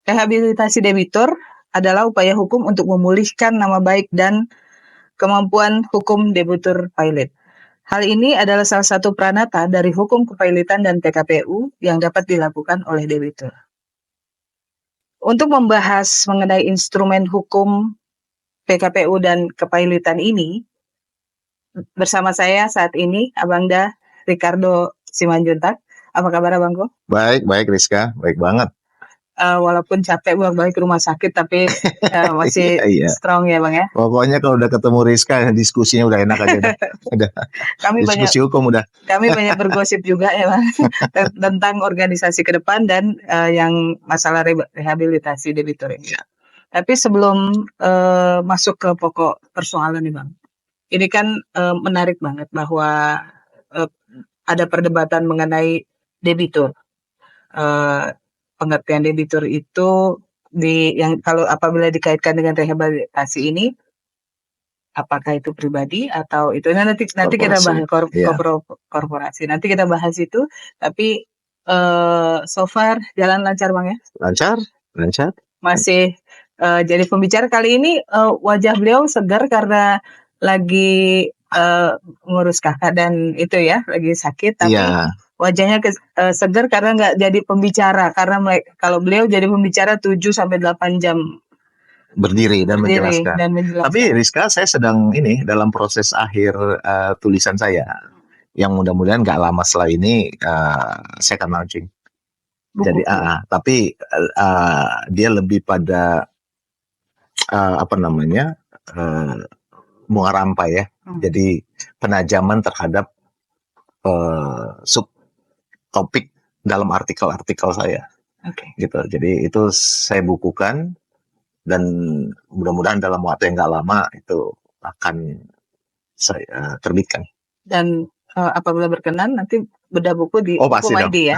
Rehabilitasi debitur adalah upaya hukum untuk memulihkan nama baik dan kemampuan hukum debitur pilot. Hal ini adalah salah satu pranata dari hukum kepailitan dan PKPU yang dapat dilakukan oleh debitur. Untuk membahas mengenai instrumen hukum PKPU dan kepailitan ini, bersama saya saat ini Abangda Ricardo Simanjuntak. Apa kabar Abangku? Baik Rizka, baik banget. Walaupun capek bolak-balik ke rumah sakit, tapi masih Iya. strong ya Bang ya. Pokoknya kalau udah ketemu Rizka, diskusinya udah enak aja. Udah. Diskusi hukum udah. Kami banyak bergosip juga ya Bang tentang organisasi ke depan dan yang masalah rehabilitasi debitur ini. Ya. Tapi sebelum masuk ke pokok persoalan nih Bang, ini kan menarik banget bahwa ada perdebatan mengenai debitur. Pengertian debitur itu yang kalau apabila dikaitkan dengan rehabilitasi ini, apakah itu pribadi atau itu nanti kita bahas korporasi. Nanti kita bahas itu. Tapi so far jalan lancar Bang ya? Lancar. Masih jadi pembicara kali ini. Wajah beliau segar karena lagi ngurus kakak dan itu ya, lagi sakit. Tapi wajahnya segar karena nggak jadi pembicara. Karena kalau beliau jadi pembicara 7-8 jam berdiri dan menjelaskan. Tapi Rizka, saya sedang dalam proses akhir tulisan saya, yang mudah-mudahan nggak lama setelah ini saya akan launching. Jadi tapi dia lebih pada muara ya. Jadi penajaman terhadap subtopik dalam artikel-artikel saya. Gitu. Jadi itu saya bukukan. Dan mudah-mudahan dalam waktu yang nggak lama itu akan saya terbitkan. Dan apabila berkenan nanti bedah buku di Hukum ID ya.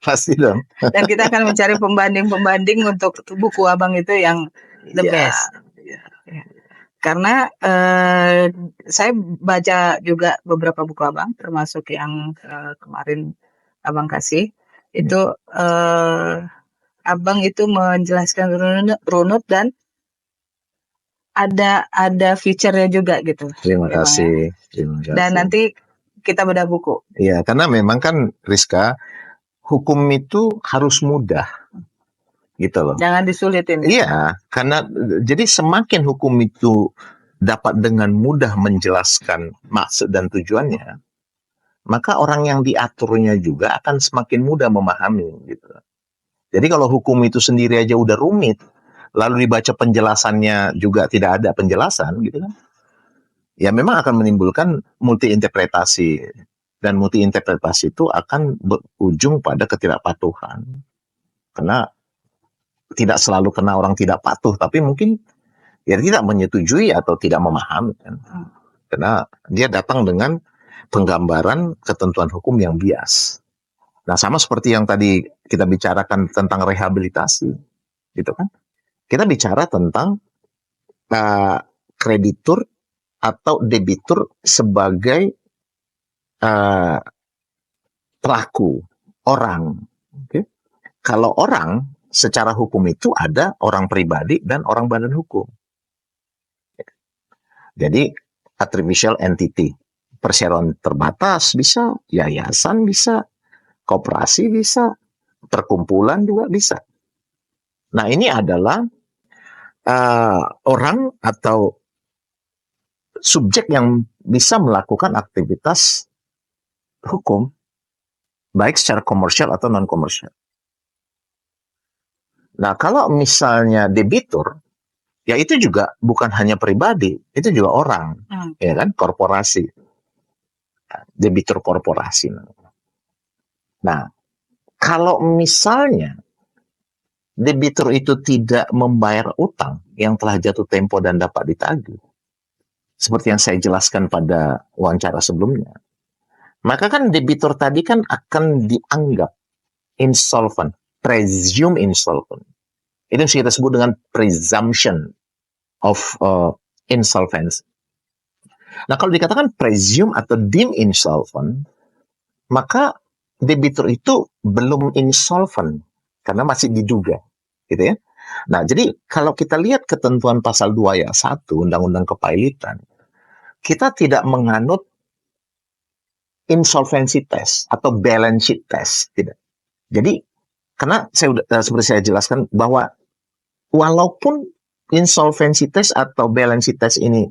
Pasti dong. Dan kita akan mencari pembanding untuk buku Abang itu yang the best. Karena saya baca juga beberapa buku Abang, termasuk yang kemarin Abang kasih. Itu Abang itu menjelaskan runut dan ada feature-nya juga gitu. Terima kasih. Dan nanti kita bedah buku. Iya, karena memang kan Rizka, hukum itu harus mudah. Gitu loh. Jangan disulitin. Iya, karena jadi semakin hukum itu dapat dengan mudah menjelaskan maksud dan tujuannya, maka orang yang diaturnya juga akan semakin mudah memahami gitu. Jadi kalau hukum itu sendiri aja udah rumit, lalu dibaca penjelasannya juga tidak ada penjelasan gitu kan, ya memang akan menimbulkan multi interpretasi, dan multi interpretasi itu akan berujung pada ketidakpatuhan, karena tidak selalu kena orang tidak patuh, tapi mungkin ya tidak menyetujui atau tidak memahami kan, karena dia datang dengan penggambaran ketentuan hukum yang bias. Nah, sama seperti yang tadi kita bicarakan tentang rehabilitasi, gitu kan? Kita bicara tentang kreditur atau debitur sebagai pelaku, orang. Okay? Kalau orang, secara hukum itu ada orang pribadi dan orang badan hukum. Jadi, artificial entity, perseroan terbatas bisa, yayasan bisa, koperasi bisa, perkumpulan juga bisa. Nah, ini adalah orang atau subjek yang bisa melakukan aktivitas hukum, baik secara komersial atau non-komersial. Nah, kalau misalnya debitur, ya itu juga bukan hanya pribadi, itu juga orang, ya kan, korporasi, debitur korporasi. Nah, kalau misalnya debitur itu tidak membayar utang yang telah jatuh tempo dan dapat ditagih, seperti yang saya jelaskan pada wawancara sebelumnya, maka kan debitur tadi kan akan dianggap insolvent, presume insolvent. Itu yang kita sebut dengan presumption of insolvency. Nah, kalau dikatakan presume atau deemed insolvent, maka debitur itu belum insolvent karena masih diduga, gitu ya. Nah, jadi kalau kita lihat ketentuan pasal 2 ayat 1 Undang-Undang Kepailitan, kita tidak menganut insolvency test atau balance sheet test, tidak. Jadi karena seperti saya jelaskan bahwa walaupun insolvency test atau balance sheet test ini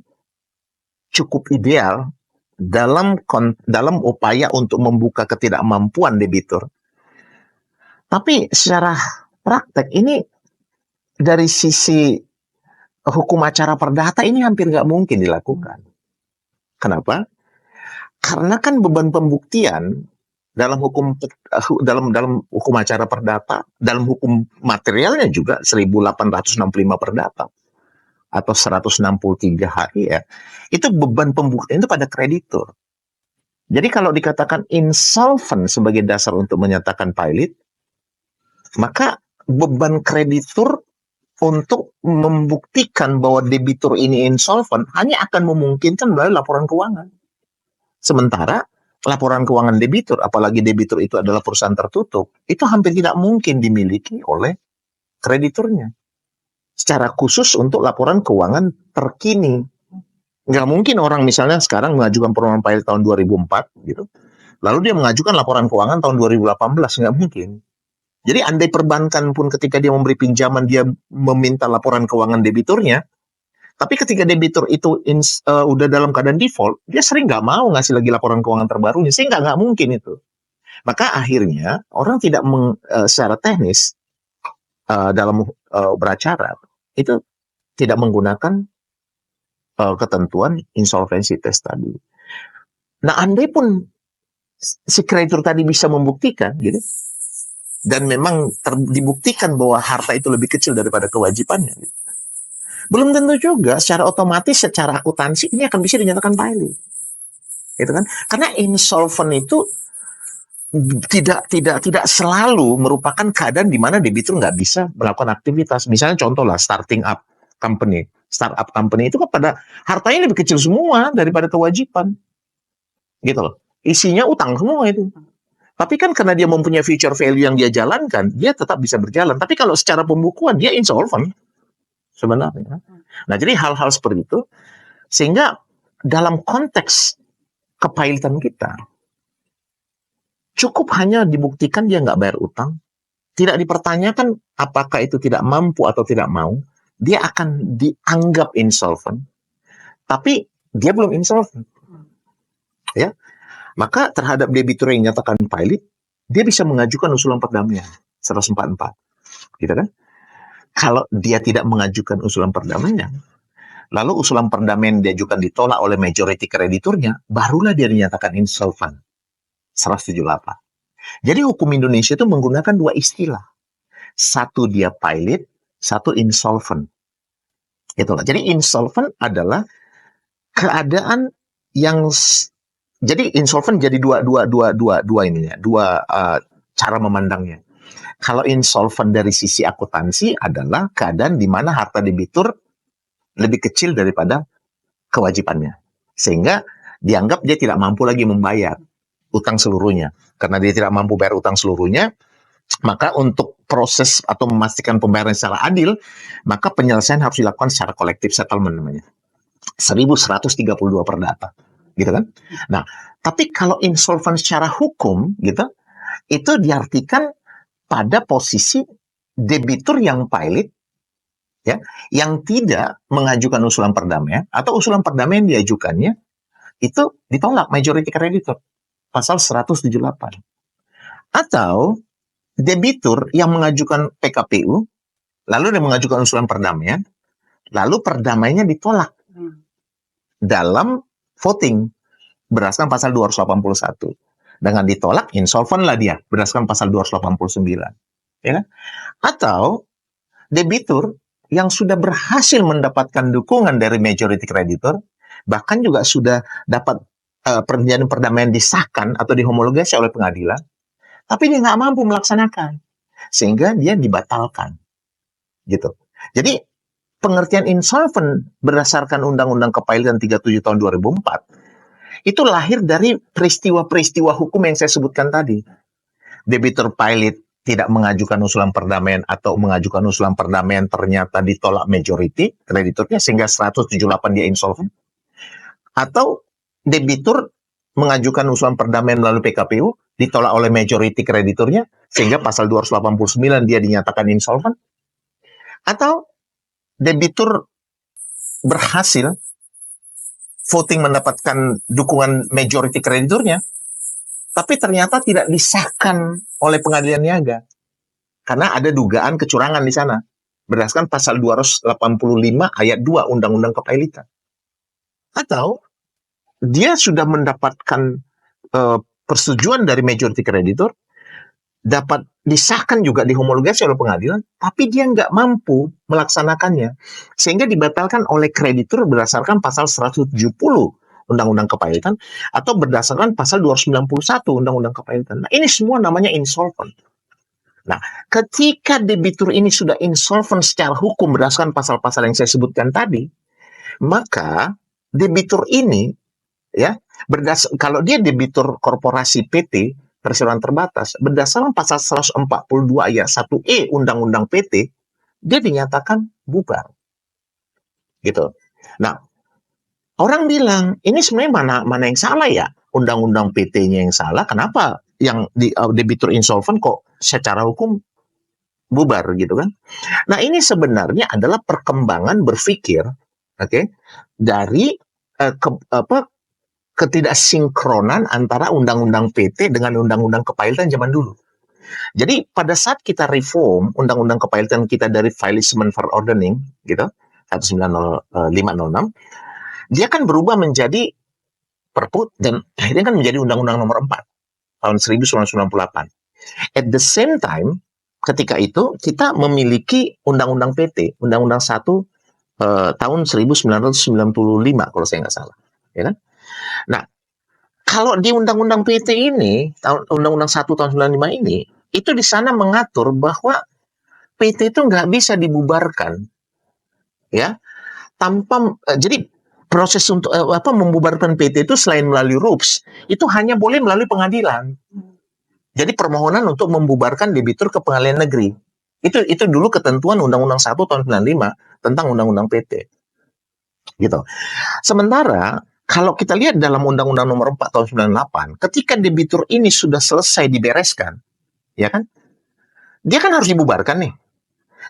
cukup ideal dalam upaya untuk membuka ketidakmampuan debitur, tapi secara praktek ini dari sisi hukum acara perdata ini hampir nggak mungkin dilakukan. Kenapa? Karena kan beban pembuktian dalam hukum acara perdata, dalam hukum materialnya juga 1865 perdata atau 163 hari ya. Itu beban pembuktian itu pada kreditur. Jadi kalau dikatakan insolvent sebagai dasar untuk menyatakan pilot, maka beban kreditur untuk membuktikan bahwa debitur ini insolvent hanya akan memungkinkan melalui laporan keuangan. Sementara laporan keuangan debitur, apalagi debitur itu adalah perusahaan tertutup, itu hampir tidak mungkin dimiliki oleh krediturnya. Secara khusus untuk laporan keuangan terkini. Nggak mungkin orang misalnya sekarang mengajukan permohonan pilot tahun 2004, gitu. Lalu dia mengajukan laporan keuangan tahun 2018, nggak mungkin. Jadi andai perbankan pun ketika dia memberi pinjaman, dia meminta laporan keuangan debiturnya, tapi ketika debitur itu udah dalam keadaan default, dia sering nggak mau ngasih lagi laporan keuangan terbarunya, sehingga nggak mungkin itu. Maka akhirnya orang tidak secara teknis dalam beracara itu tidak menggunakan ketentuan insolvency test tadi. Nah, andai pun si kreditur tadi bisa membuktikan, gitu, dan memang dibuktikan bahwa harta itu lebih kecil daripada kewajibannya, gitu, belum tentu juga secara otomatis, secara akuntansi ini akan bisa dinyatakan pilot, gitu kan? Karena insolvent itu tidak selalu merupakan keadaan di mana debitur nggak bisa melakukan aktivitas. Misalnya contoh lah startup company itu kepada hartanya lebih kecil semua daripada kewajiban, gitu loh. Isinya utang semua itu. Tapi kan karena dia mempunyai future value yang dia jalankan, dia tetap bisa berjalan. Tapi kalau secara pembukuan dia insolvent sebenarnya. Nah, jadi hal-hal seperti itu, sehingga dalam konteks kepailitan kita, cukup hanya dibuktikan dia nggak bayar utang, tidak dipertanyakan apakah itu tidak mampu atau tidak mau, dia akan dianggap insolvent, tapi dia belum insolvent. Ya, maka terhadap debitur yang dinyatakan pilot, dia bisa mengajukan usulan perdamaian 144, gitu kan? Kalau dia tidak mengajukan usulan perdamaian, lalu usulan perdamaian diajukan ditolak oleh majority krediturnya, barulah dia dinyatakan insolvent 178. Jadi hukum Indonesia itu menggunakan dua istilah. Satu dia pilot, satu insolvent. Itulah. Jadi insolvent adalah keadaan yang jadi insolvent jadi dua cara memandangnya. Kalau insolvent dari sisi akuntansi adalah keadaan di mana harta debitur lebih kecil daripada kewajibannya, sehingga dianggap dia tidak mampu lagi membayar utang seluruhnya. Karena dia tidak mampu bayar utang seluruhnya, maka untuk proses atau memastikan pembayaran secara adil, maka penyelesaian harus dilakukan secara kolektif settlement namanya. 1132 perdata, gitu kan? Nah, tapi kalau insolvent secara hukum, gitu, itu diartikan pada posisi debitur yang pilot, ya, yang tidak mengajukan usulan perdamaian atau usulan perdamaian diajukannya itu ditolak majority creditor, pasal 178. Atau debitur yang mengajukan PKPU, lalu dia mengajukan usulan perdamaian, lalu perdamaiannya ditolak dalam voting berdasarkan pasal 281. Dengan ditolak, insolvent lah dia berdasarkan pasal 289. Ya kan? Atau debitur yang sudah berhasil mendapatkan dukungan dari majority creditor, bahkan juga sudah dapat perjanjian perdamaian disahkan atau dihomologasi oleh pengadilan, tapi dia nggak mampu melaksanakan, sehingga dia dibatalkan, gitu. Jadi pengertian insolvent berdasarkan Undang-Undang Kepailitan 37 tahun 2004 itu lahir dari peristiwa-peristiwa hukum yang saya sebutkan tadi. Debitur pilot tidak mengajukan usulan perdamaian atau mengajukan usulan perdamaian ternyata ditolak majority krediturnya sehingga 178 dia insolvent, atau debitur mengajukan usulan perdamaian melalui PKPU ditolak oleh majority krediturnya sehingga pasal 289 dia dinyatakan insolvent, atau debitur berhasil voting mendapatkan dukungan majority krediturnya tapi ternyata tidak disahkan oleh pengadilan niaga karena ada dugaan kecurangan di sana berdasarkan pasal 285 ayat 2 Undang-Undang Kepailitan. Atau dia sudah mendapatkan persetujuan dari majority kreditur, dapat disahkan juga dihomologasi oleh pengadilan, tapi dia nggak mampu melaksanakannya, sehingga dibatalkan oleh kreditur berdasarkan pasal 170 Undang-Undang Kepailitan atau berdasarkan pasal 291 Undang-Undang Kepailitan. Nah, ini semua namanya insolvent. Nah, ketika debitur ini sudah insolvent secara hukum berdasarkan pasal-pasal yang saya sebutkan tadi, maka debitur ini ya kalau dia debitur korporasi PT perseroan terbatas berdasarkan pasal 142 ayat 1E Undang-Undang PT dia dinyatakan bubar gitu. Nah, orang bilang ini sebenarnya mana yang salah ya, Undang-Undang PT-nya yang salah, kenapa yang debitur insolvent kok secara hukum bubar gitu kan. Nah, ini sebenarnya adalah perkembangan berpikir dari ketidaksinkronan antara Undang-Undang PT dengan Undang-Undang Kepailitan zaman dulu. Jadi pada saat kita reform Undang-Undang Kepailitan kita dari Violation for Ordering gitu 190506, dia kan berubah menjadi Perpu dan akhirnya kan menjadi Undang-Undang Nomor 4 tahun 1998. At the same time ketika itu kita memiliki Undang-Undang PT, Undang-Undang 1 tahun 1995 kalau saya nggak salah, ya kan? Nah, kalau di Undang-Undang PT ini, Undang-Undang 1 tahun 95 ini, itu di sana mengatur bahwa PT itu nggak bisa dibubarkan, ya, tanpa jadi proses untuk membubarkan PT itu selain melalui RUPS, itu hanya boleh melalui pengadilan. Jadi permohonan untuk membubarkan debitur ke pengadilan negeri. Itu dulu ketentuan Undang-Undang 1 tahun 95 tentang Undang-Undang PT. Gitu. Sementara kalau kita lihat dalam Undang-Undang Nomor 4 tahun 98, ketika debitur ini sudah selesai dibereskan, ya kan? Dia kan harus dibubarkan nih.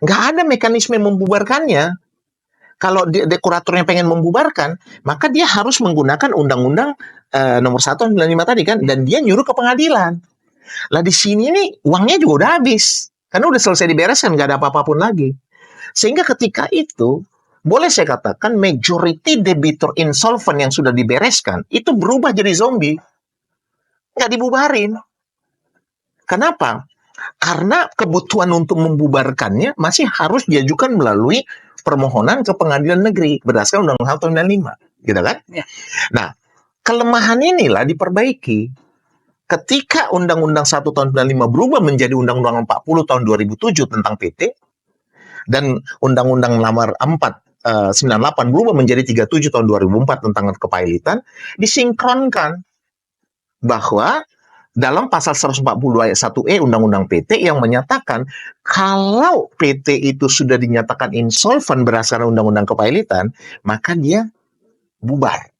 Nggak ada mekanisme membubarkannya. Kalau kuratornya pengen membubarkan, maka dia harus menggunakan Undang-Undang Nomor 1 tahun 95 tadi kan, dan dia nyuruh ke pengadilan. Lah di sini nih uangnya juga udah habis. Karena udah selesai dibereskan, nggak ada apa-apapun lagi. Sehingga ketika itu boleh saya katakan majority debitur insolvent yang sudah dibereskan itu berubah jadi zombie, nggak dibubarin. Kenapa? Karena kebutuhan untuk membubarkannya masih harus diajukan melalui permohonan ke pengadilan negeri berdasarkan Undang-Undang tahun 95, gitu kan? Ya. Nah, kelemahan inilah diperbaiki ketika Undang-Undang 1 tahun 95 berubah menjadi Undang-Undang 40 tahun 2007 tentang PT dan Undang-Undang Nomor 98 berubah menjadi 37 tahun 2004 tentang kepailitan, disinkronkan bahwa dalam pasal 142 ayat 1E Undang-Undang PT yang menyatakan kalau PT itu sudah dinyatakan insolvent berdasarkan Undang-Undang Kepailitan, maka dia bubar.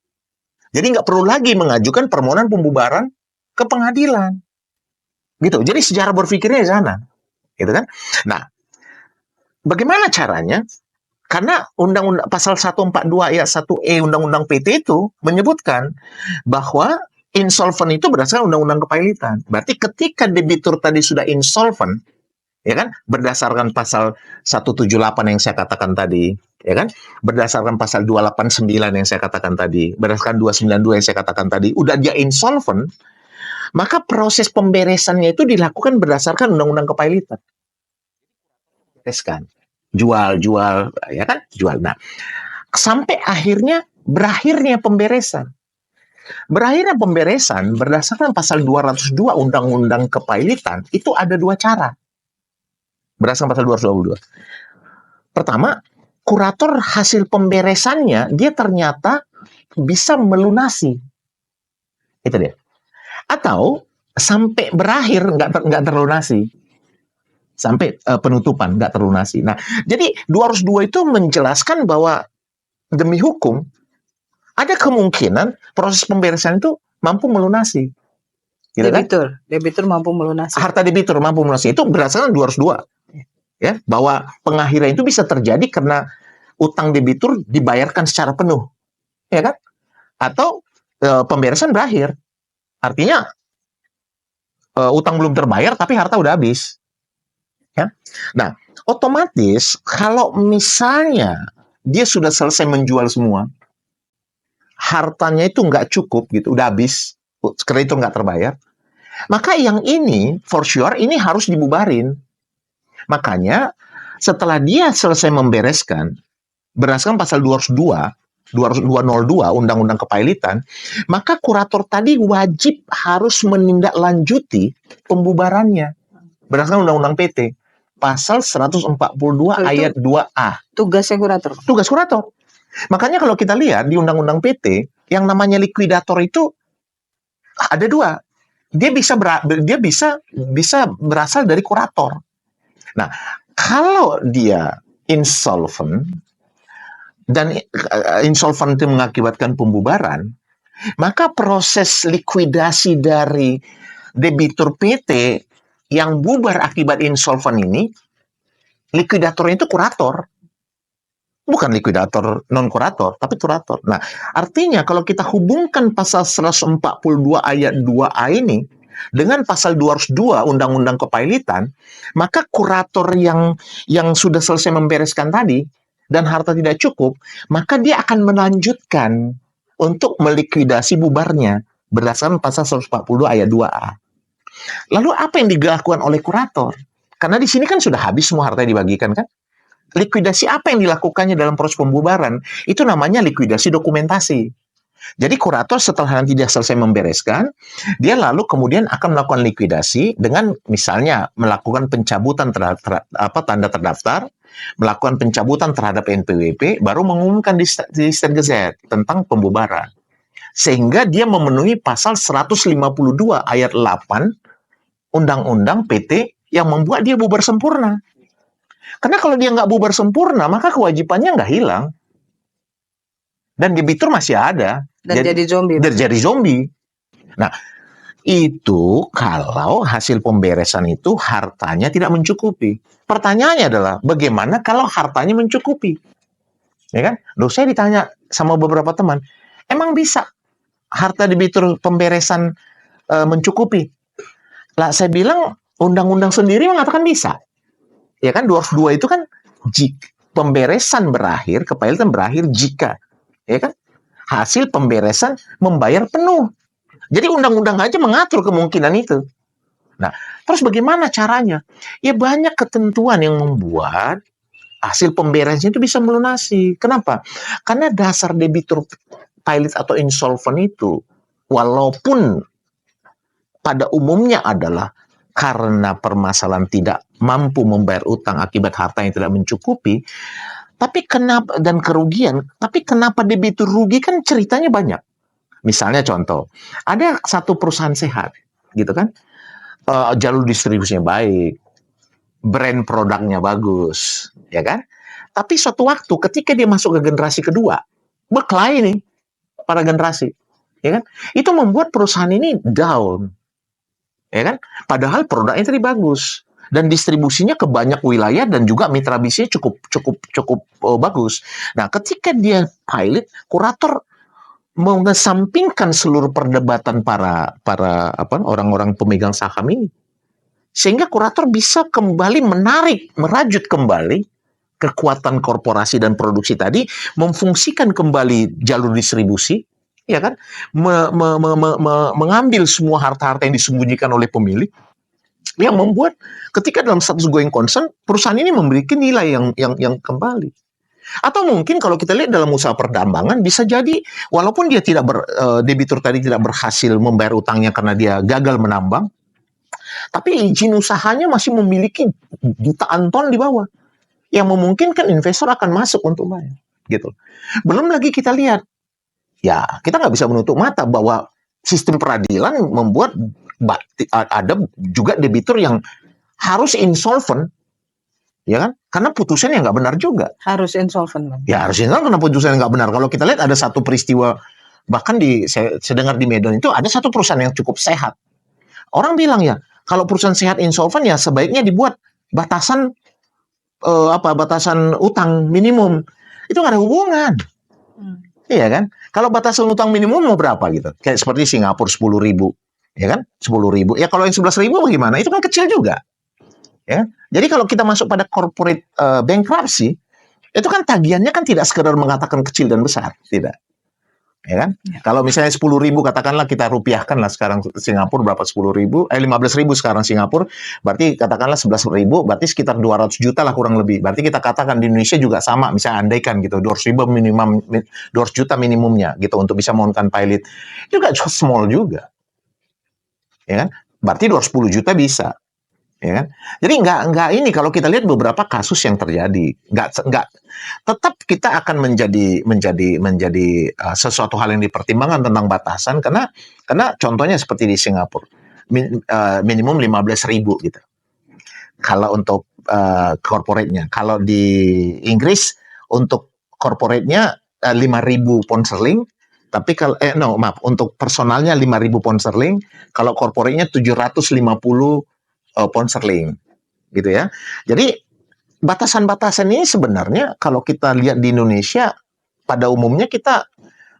Jadi nggak perlu lagi mengajukan permohonan pembubaran ke pengadilan. Gitu. Jadi sejarah berpikirnya di sana. Gitu kan? Nah, bagaimana caranya? Karena Undang-Undang pasal 142 ayat 1E Undang-Undang PT itu menyebutkan bahwa insolvent itu berdasarkan Undang-Undang Kepailitan. Berarti ketika debitur tadi sudah insolvent, ya kan, berdasarkan pasal 178 yang saya katakan tadi, ya kan, berdasarkan pasal 289 yang saya katakan tadi, berdasarkan 292 yang saya katakan tadi, udah dia insolvent, maka proses pemberesannya itu dilakukan berdasarkan Undang-Undang Kepailitan. Bereskan. Jual, ya kan? Jual. Nah, sampai berakhirnya pemberesan. Berakhirnya pemberesan berdasarkan pasal 202 Undang-Undang Kepailitan, itu ada dua cara. Berdasarkan pasal 222. Pertama, kurator hasil pemberesannya, dia ternyata bisa melunasi. Itu dia. Atau, sampai berakhir nggak terlunasi. sampai penutupan nggak terlunasi. Nah, jadi 202 itu menjelaskan bahwa demi hukum ada kemungkinan proses pemberesan itu mampu melunasi. Gitu kan? Debitur mampu melunasi. Harta debitur mampu melunasi itu berdasarkan 202. Ya, bahwa pengakhiran itu bisa terjadi karena utang debitur dibayarkan secara penuh, ya kan? Atau pemberesan berakhir, artinya utang belum terbayar tapi harta udah habis, ya. Nah, otomatis kalau misalnya dia sudah selesai menjual semua, hartanya itu nggak cukup gitu, udah habis, kreditur nggak terbayar, maka yang ini for sure ini harus dibubarin. Makanya setelah dia selesai membereskan berdasarkan pasal 202 Undang-Undang Kepailitan, maka kurator tadi wajib harus menindaklanjuti pembubarannya berdasarkan Undang-Undang PT pasal 142 ayat 2A. Tugasnya kurator. Tugas kurator. Makanya kalau kita lihat di Undang-Undang PT yang namanya likuidator itu ada dua. Dia bisa berasal dari kurator. Nah, kalau dia insolvent dan insolvent itu mengakibatkan pembubaran, maka proses likuidasi dari debitur PT yang bubar akibat insolvent ini, likuidatornya itu kurator. Bukan likuidator non-kurator, tapi kurator. Nah, artinya kalau kita hubungkan pasal 142 ayat 2A ini dengan pasal 202 Undang-Undang Kepailitan, maka kurator yang sudah selesai membereskan tadi dan harta tidak cukup, maka dia akan melanjutkan untuk melikuidasi bubarnya berdasarkan pasal 142 ayat 2A. Lalu apa yang dilakukan oleh kurator? Karena di sini kan sudah habis semua harta yang dibagikan kan? Likuidasi apa yang dilakukannya dalam proses pembubaran? Itu namanya likuidasi dokumentasi. Jadi kurator setelah nanti dia selesai membereskan, dia lalu kemudian akan melakukan likuidasi dengan misalnya melakukan pencabutan terhadap tanda terdaftar, melakukan pencabutan terhadap NPWP, baru mengumumkan di State Gazette tentang pembubaran. Sehingga dia memenuhi pasal 152 ayat 8 Undang-Undang PT yang membuat dia bubar sempurna. Karena kalau dia nggak bubar sempurna, maka kewajibannya nggak hilang. Dan debitur masih ada. Dan jadi zombie. Nah, itu kalau hasil pemberesan itu hartanya tidak mencukupi. Pertanyaannya adalah, bagaimana kalau hartanya mencukupi? Ya kan? Loh, saya ditanya sama beberapa teman, emang bisa harta debitur pemberesan mencukupi? Lah, saya bilang, undang-undang sendiri mengatakan bisa. Ya kan, 202 itu kan pemberesan berakhir, kepailitan berakhir jika, ya kan, hasil pemberesan membayar penuh. Jadi undang-undang aja mengatur kemungkinan itu. Nah, terus bagaimana caranya? Ya banyak ketentuan yang membuat hasil pemberesan itu bisa melunasi. Kenapa? Karena dasar debitur pilot atau insolvent itu, walaupun pada umumnya adalah karena permasalahan tidak mampu membayar utang akibat harta yang tidak mencukupi, tapi kenapa dan kerugian, tapi kenapa debitur rugi kan ceritanya banyak. Misalnya contoh, ada satu perusahaan sehat, gitu kan, jalur distribusinya baik, brand produknya bagus, ya kan, tapi suatu waktu ketika dia masuk ke generasi kedua, berkelahi nih para generasi, ya kan, itu membuat perusahaan ini down. Ya kan? Padahal produknya tadi bagus dan distribusinya ke banyak wilayah dan juga mitra bisnisnya cukup bagus. Nah, ketika dia pilot, kurator mengesampingkan seluruh perdebatan para orang-orang pemegang saham ini, sehingga kurator bisa kembali merajut kembali kekuatan korporasi dan produksi tadi, memfungsikan kembali jalur distribusi. Ya kan, mengambil semua harta-harta yang disembunyikan oleh pemilik, yang membuat ketika dalam status going concern perusahaan ini memiliki nilai yang kembali. Atau mungkin kalau kita lihat dalam usaha perdambangan bisa jadi walaupun dia debitur tadi tidak berhasil membayar utangnya karena dia gagal menambang, tapi izin usahanya masih memiliki jutaan ton di bawah yang memungkinkan investor akan masuk untuk bayar, gitu. Belum lagi kita lihat, ya kita nggak bisa menutup mata bahwa sistem peradilan membuat ada juga debitur yang harus insolvent, ya kan? Karena putusannya nggak benar juga. Harus insolvent, Bang. Ya harus insolvent karena putusannya nggak benar. Kalau kita lihat ada satu peristiwa, bahkan saya dengar di Medan itu ada satu perusahaan yang cukup sehat. Orang bilang ya, kalau perusahaan sehat insolvent ya sebaiknya dibuat batasan batasan utang minimum. Itu nggak ada hubungan. Iya kan? Kalau batasan utang minimum mau berapa gitu? Kayak seperti Singapura 10.000, ya kan? 10.000. Ya kalau yang 11.000 bagaimana? Itu kan kecil juga. Ya. Jadi kalau kita masuk pada corporate bankruptcy, itu kan tagihannya kan tidak sekedar mengatakan kecil dan besar, tidak. Ya kan? Ya. Kalau misalnya 10.000 katakanlah kita rupiahkan lah sekarang Singapura berapa 10.000, 15.000 sekarang Singapura, berarti katakanlah 11.000, berarti sekitar 200 juta lah kurang lebih. Berarti kita katakan di Indonesia juga sama, misalnya andaikan gitu 200 juta minimumnya gitu untuk bisa menggunakan pilot. Itu juga small juga. Ya kan? Berarti 210 juta bisa. Ya kan? Jadi nggak ini kalau kita lihat beberapa kasus yang terjadi nggak tetap kita akan menjadi sesuatu hal yang dipertimbangkan tentang batasan karena contohnya seperti di Singapura minimum 15.000 gitu kalau untuk corporate-nya. Kalau di Inggris untuk corporate-nya 5.000 pound sterling. Tapi kalau untuk personalnya 5.000 pound sterling, kalau corporate-nya 750 pound sterling, gitu ya. Jadi batasan-batasan ini sebenarnya kalau kita lihat di Indonesia, pada umumnya kita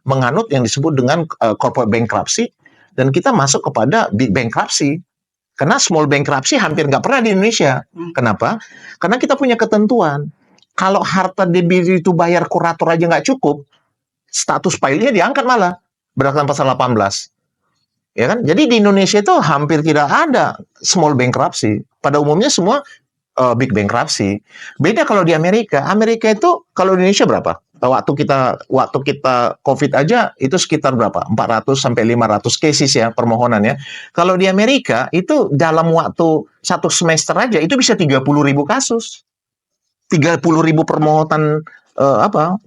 menganut yang disebut dengan corporate bankruptcy, dan kita masuk kepada big bankruptcy. Karena small bankruptcy hampir nggak pernah di Indonesia. Kenapa? Karena kita punya ketentuan. Kalau harta debitur itu bayar kurator aja nggak cukup, status pilotnya diangkat malah berdasarkan pasal 18. Ya kan? Jadi di Indonesia itu hampir tidak ada small bankruptcy. Pada umumnya semua big bankruptcy. Beda kalau di Amerika. Amerika itu kalau di Indonesia berapa? Waktu kita COVID aja itu sekitar berapa? 400 sampai 500 cases ya permohonan ya. Kalau di Amerika itu dalam waktu satu semester aja itu bisa 30.000 kasus. 30.000 permohonan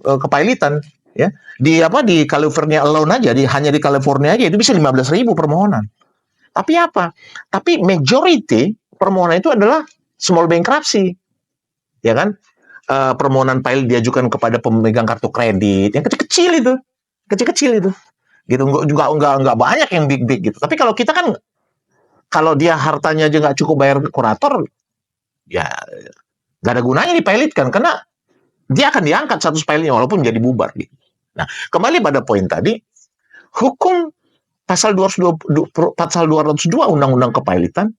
kepailitan. Ya, di California alone aja, hanya di California aja itu bisa 15.000 permohonan. Tapi apa? Tapi majority permohonan itu adalah small bankruptcy, ya kan? Permohonan pilot diajukan kepada pemegang kartu kredit yang kecil-kecil itu, gitu. Nggak banyak yang big gitu. Tapi kalau kita kan, kalau dia hartanya aja nggak cukup bayar kurator, ya nggak ada gunanya dipilotkan karena dia akan diangkat status pilotnya walaupun jadi bubar gitu. Nah, kembali pada poin tadi, hukum pasal 202 Undang-Undang Kepailitan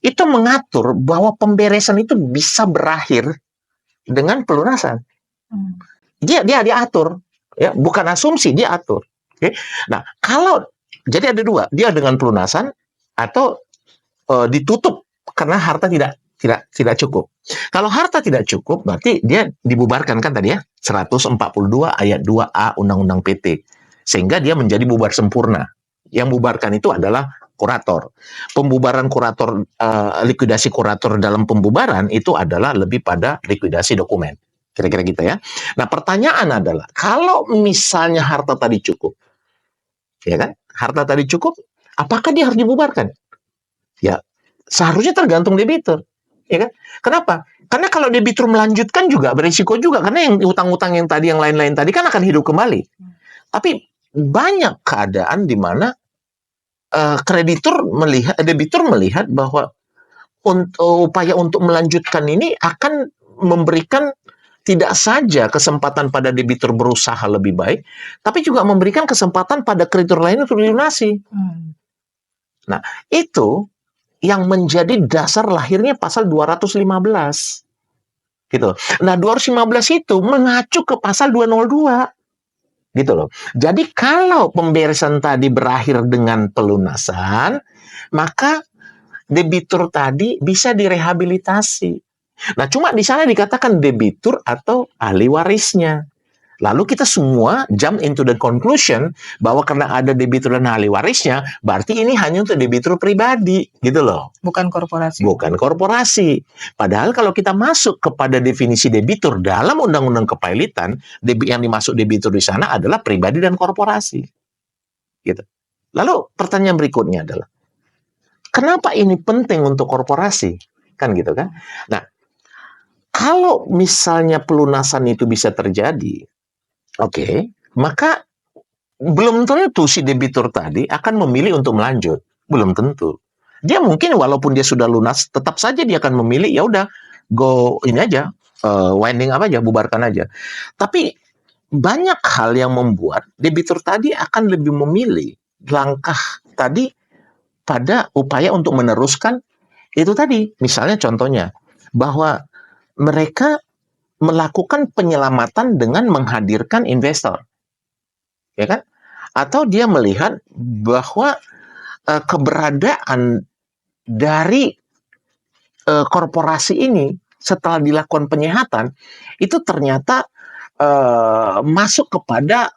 itu mengatur bahwa pemberesan itu bisa berakhir dengan pelunasan. Dia diatur, ya, bukan asumsi, dia atur. Okay? Nah, kalau jadi ada dua, dia dengan pelunasan atau ditutup karena harta tidak cukup. Kalau harta tidak cukup, berarti dia dibubarkan kan tadi ya, 142 ayat 2A Undang-Undang PT. Sehingga dia menjadi bubar sempurna. Yang bubarkan itu adalah kurator. Pembubaran kurator, likuidasi kurator dalam pembubaran itu adalah lebih pada likuidasi dokumen. Kira-kira gitu ya. Nah, pertanyaan adalah, kalau misalnya harta tadi cukup, ya kan? Harta tadi cukup, apakah dia harus dibubarkan? Ya, seharusnya tergantung debitur. Ya kan? Kenapa? Karena kalau debitur melanjutkan juga berisiko juga karena yang utang-utang yang lain-lain tadi kan akan hidup kembali. Tapi banyak keadaan di mana debitur melihat bahwa upaya untuk melanjutkan ini akan memberikan tidak saja kesempatan pada debitur berusaha lebih baik, tapi juga memberikan kesempatan pada kreditur lain untuk dilunasi. Nah, itu yang menjadi dasar lahirnya pasal 215. Gitu. Nah, 215 itu mengacu ke pasal 202. Gitu loh. Jadi kalau pemberesan tadi berakhir dengan pelunasan, maka debitur tadi bisa direhabilitasi. Nah, cuma di sana dikatakan debitur atau ahli warisnya. Lalu kita semua jump into the conclusion bahwa karena ada debitur dan ahli warisnya, berarti ini hanya untuk debitur pribadi, gitu loh. Bukan korporasi. Bukan korporasi. Padahal kalau kita masuk kepada definisi debitur dalam Undang-Undang Kepailitan, yang dimaksud debitur di sana adalah pribadi dan korporasi. Gitu. Lalu pertanyaan berikutnya adalah, kenapa ini penting untuk korporasi? kan gitu kan. Nah, kalau misalnya pelunasan itu bisa terjadi, oke, maka belum tentu si debitur tadi akan memilih untuk melanjut, belum tentu. Dia mungkin walaupun dia sudah lunas, tetap saja dia akan memilih ya udah go ini aja, winding apa aja, bubarkan aja. Tapi banyak hal yang membuat debitur tadi akan lebih memilih langkah tadi pada upaya untuk meneruskan itu tadi. Misalnya contohnya bahwa mereka melakukan penyelamatan dengan menghadirkan investor, ya kan? Atau dia melihat bahwa keberadaan dari korporasi ini setelah dilakukan penyehatan itu ternyata masuk kepada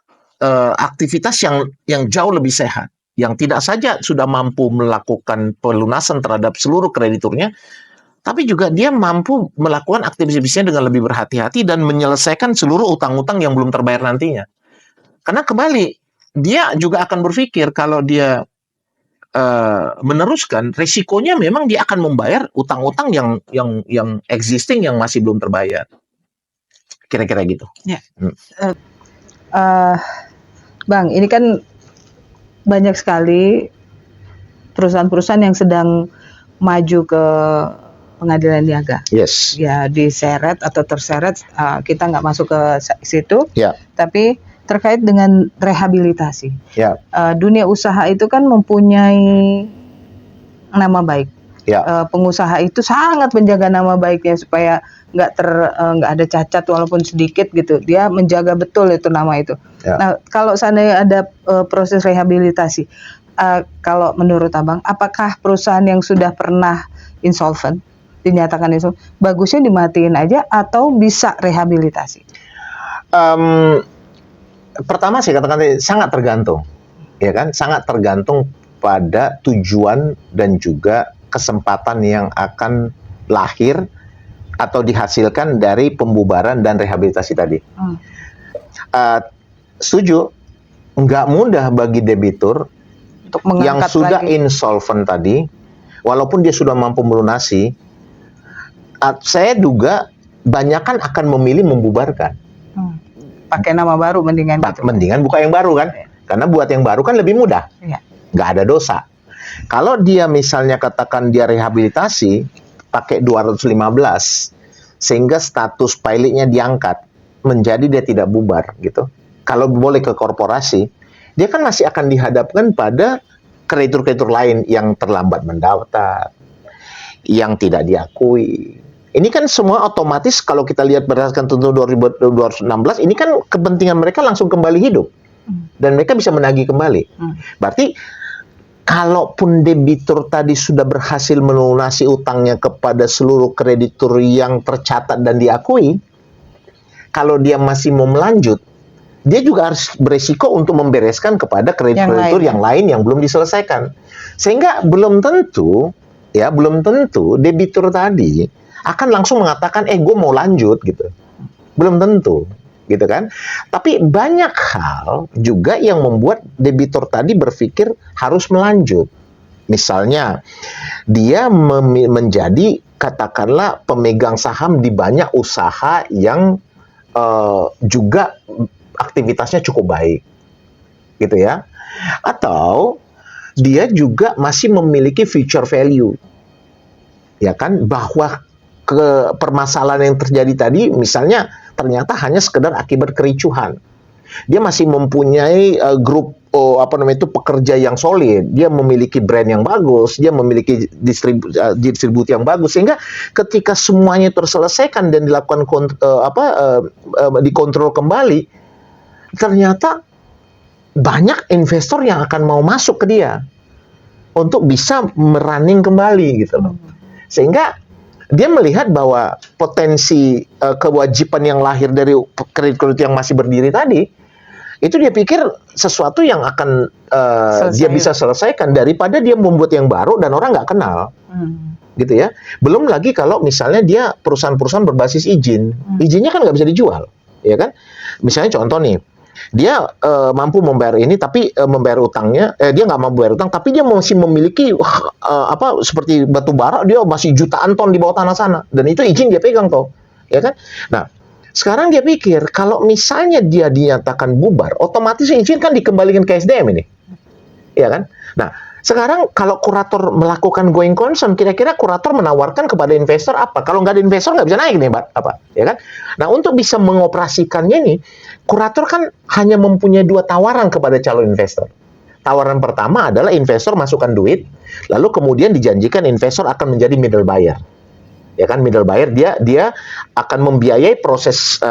aktivitas yang jauh lebih sehat, yang tidak saja sudah mampu melakukan pelunasan terhadap seluruh krediturnya, tapi juga dia mampu melakukan aktivitasnya dengan lebih berhati-hati dan menyelesaikan seluruh utang-utang yang belum terbayar nantinya. Karena kembali, dia juga akan berpikir kalau dia meneruskan, resikonya memang dia akan membayar utang-utang yang existing yang masih belum terbayar. Kira-kira gitu. Ya. Bang, ini kan banyak sekali perusahaan-perusahaan yang sedang maju ke pengadilan niaga. Yes. Ya, diseret atau terseret, kita nggak masuk ke situ. Ya. Tapi terkait dengan rehabilitasi. Ya. Dunia usaha itu kan mempunyai nama baik. Ya. Pengusaha itu sangat menjaga nama baiknya supaya nggak ada cacat walaupun sedikit gitu. Dia menjaga betul itu nama itu. Ya. Nah, kalau seandainya ada proses rehabilitasi, kalau menurut Abang, apakah perusahaan yang sudah pernah insolvent, dinyatakan insolvent, bagusnya dimatiin aja atau bisa rehabilitasi? Pertama saya katakan tadi, sangat tergantung, ya kan? Sangat tergantung pada tujuan dan juga kesempatan yang akan lahir atau dihasilkan dari pembubaran dan rehabilitasi tadi. Setuju, nggak mudah bagi debitur untuk yang sudah lagi insolvent tadi, walaupun dia sudah mampu melunasi, saya duga banyakan akan memilih membubarkan. Pakai nama baru mendingan gitu. Mendingan buka yang baru kan, karena buat yang baru kan lebih mudah, nggak ada dosa. Kalau dia misalnya katakan dia rehabilitasi pakai 215 sehingga status pilotnya diangkat menjadi dia tidak bubar gitu. Kalau boleh ke korporasi, dia kan masih akan dihadapkan pada kreditur-kreditur lain yang terlambat mendaftar, yang tidak diakui. Ini kan semua otomatis kalau kita lihat berdasarkan tuntutan 2016, ini kan kepentingan mereka langsung kembali hidup. Dan mereka bisa menagih kembali. Berarti kalaupun debitur tadi sudah berhasil melunasi utangnya kepada seluruh kreditur yang tercatat dan diakui, kalau dia masih mau melanjut, dia juga harus beresiko untuk membereskan kepada kreditur yang lain yang belum diselesaikan. Sehingga belum tentu debitur tadi akan langsung mengatakan, gue mau lanjut gitu. Belum tentu, gitu kan. Tapi banyak hal juga yang membuat debitur tadi berpikir harus melanjut. Misalnya, dia menjadi, katakanlah, pemegang saham di banyak usaha yang juga aktivitasnya cukup baik, gitu ya. Atau, dia juga masih memiliki future value. Ya kan, bahwa permasalahan yang terjadi tadi misalnya ternyata hanya sekedar akibat kericuhan. Dia masih mempunyai grup pekerja yang solid, dia memiliki brand yang bagus, dia memiliki distribusi yang bagus, sehingga ketika semuanya terselesaikan dan dilakukan dikontrol kembali, ternyata banyak investor yang akan mau masuk ke dia untuk bisa merunning kembali gitu loh. Sehingga dia melihat bahwa potensi kewajiban yang lahir dari kredit yang masih berdiri tadi, itu dia pikir sesuatu yang akan dia bisa selesaikan daripada dia membuat yang baru dan orang nggak kenal. Gitu ya. Belum lagi kalau misalnya dia perusahaan-perusahaan berbasis izin. Izinnya kan nggak bisa dijual. Ya kan? Misalnya contoh nih, dia mampu membayar ini, tapi membayar utangnya, dia nggak mampu bayar utang, tapi dia masih memiliki seperti batu bara, dia masih jutaan ton di bawah tanah sana, dan itu izin dia pegang toh, ya kan? Nah, sekarang dia pikir kalau misalnya dia dinyatakan bubar, otomatis izin kan dikembalikan ke SDM ini, ya kan? Nah, sekarang kalau kurator melakukan going concern, kira-kira kurator menawarkan kepada investor apa? Kalau nggak ada investor nggak bisa naik nih, apa? Ya kan? Nah, untuk bisa mengoperasikannya nih, kurator kan hanya mempunyai 2 tawaran kepada calon investor. Tawaran pertama adalah investor masukkan duit, lalu kemudian dijanjikan investor akan menjadi middle buyer. Ya kan, middle buyer dia akan membiayai proses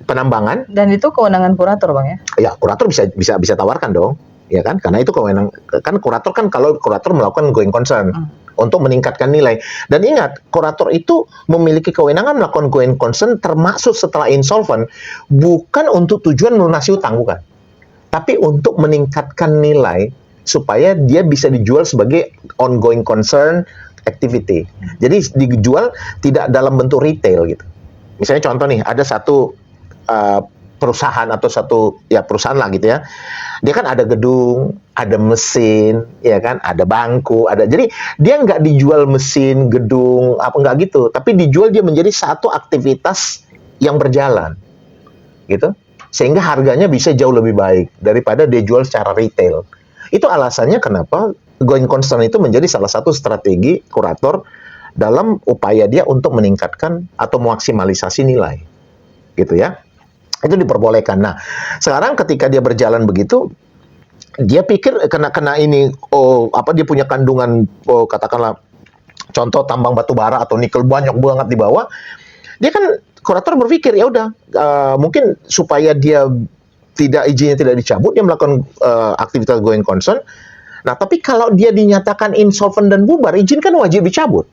penambangan. Dan itu kewenangan kurator, Bang ya? Ya, kurator bisa tawarkan dong. Ya kan, karena itu kewenangan kan kurator, kan kalau kurator melakukan going concern untuk meningkatkan nilai. Dan ingat, kurator itu memiliki kewenangan melakukan going concern termasuk setelah insolvent, bukan untuk tujuan melunasi utang, bukan, tapi untuk meningkatkan nilai supaya dia bisa dijual sebagai ongoing concern activity. Jadi dijual tidak dalam bentuk retail gitu. Misalnya contoh nih, ada satu perusahaan atau satu perusahaan lah gitu ya. Dia kan ada gedung, ada mesin, ya kan, ada bangku, jadi dia nggak dijual mesin, gedung, nggak gitu, tapi dijual dia menjadi satu aktivitas yang berjalan, gitu, sehingga harganya bisa jauh lebih baik daripada dia jual secara retail. Itu alasannya kenapa going concern itu menjadi salah satu strategi kurator dalam upaya dia untuk meningkatkan atau maksimalisasi nilai, gitu ya. Itu diperbolehkan. Nah, sekarang ketika dia berjalan begitu, dia pikir kena ini, dia punya kandungan, katakanlah contoh tambang batu bara atau nikel banyak banget di bawah. Dia kan kurator berpikir, ya udah, mungkin supaya dia izinnya tidak dicabut, dia melakukan aktivitas going concern. Nah, tapi kalau dia dinyatakan insolvent dan bubar, izin kan wajib dicabut.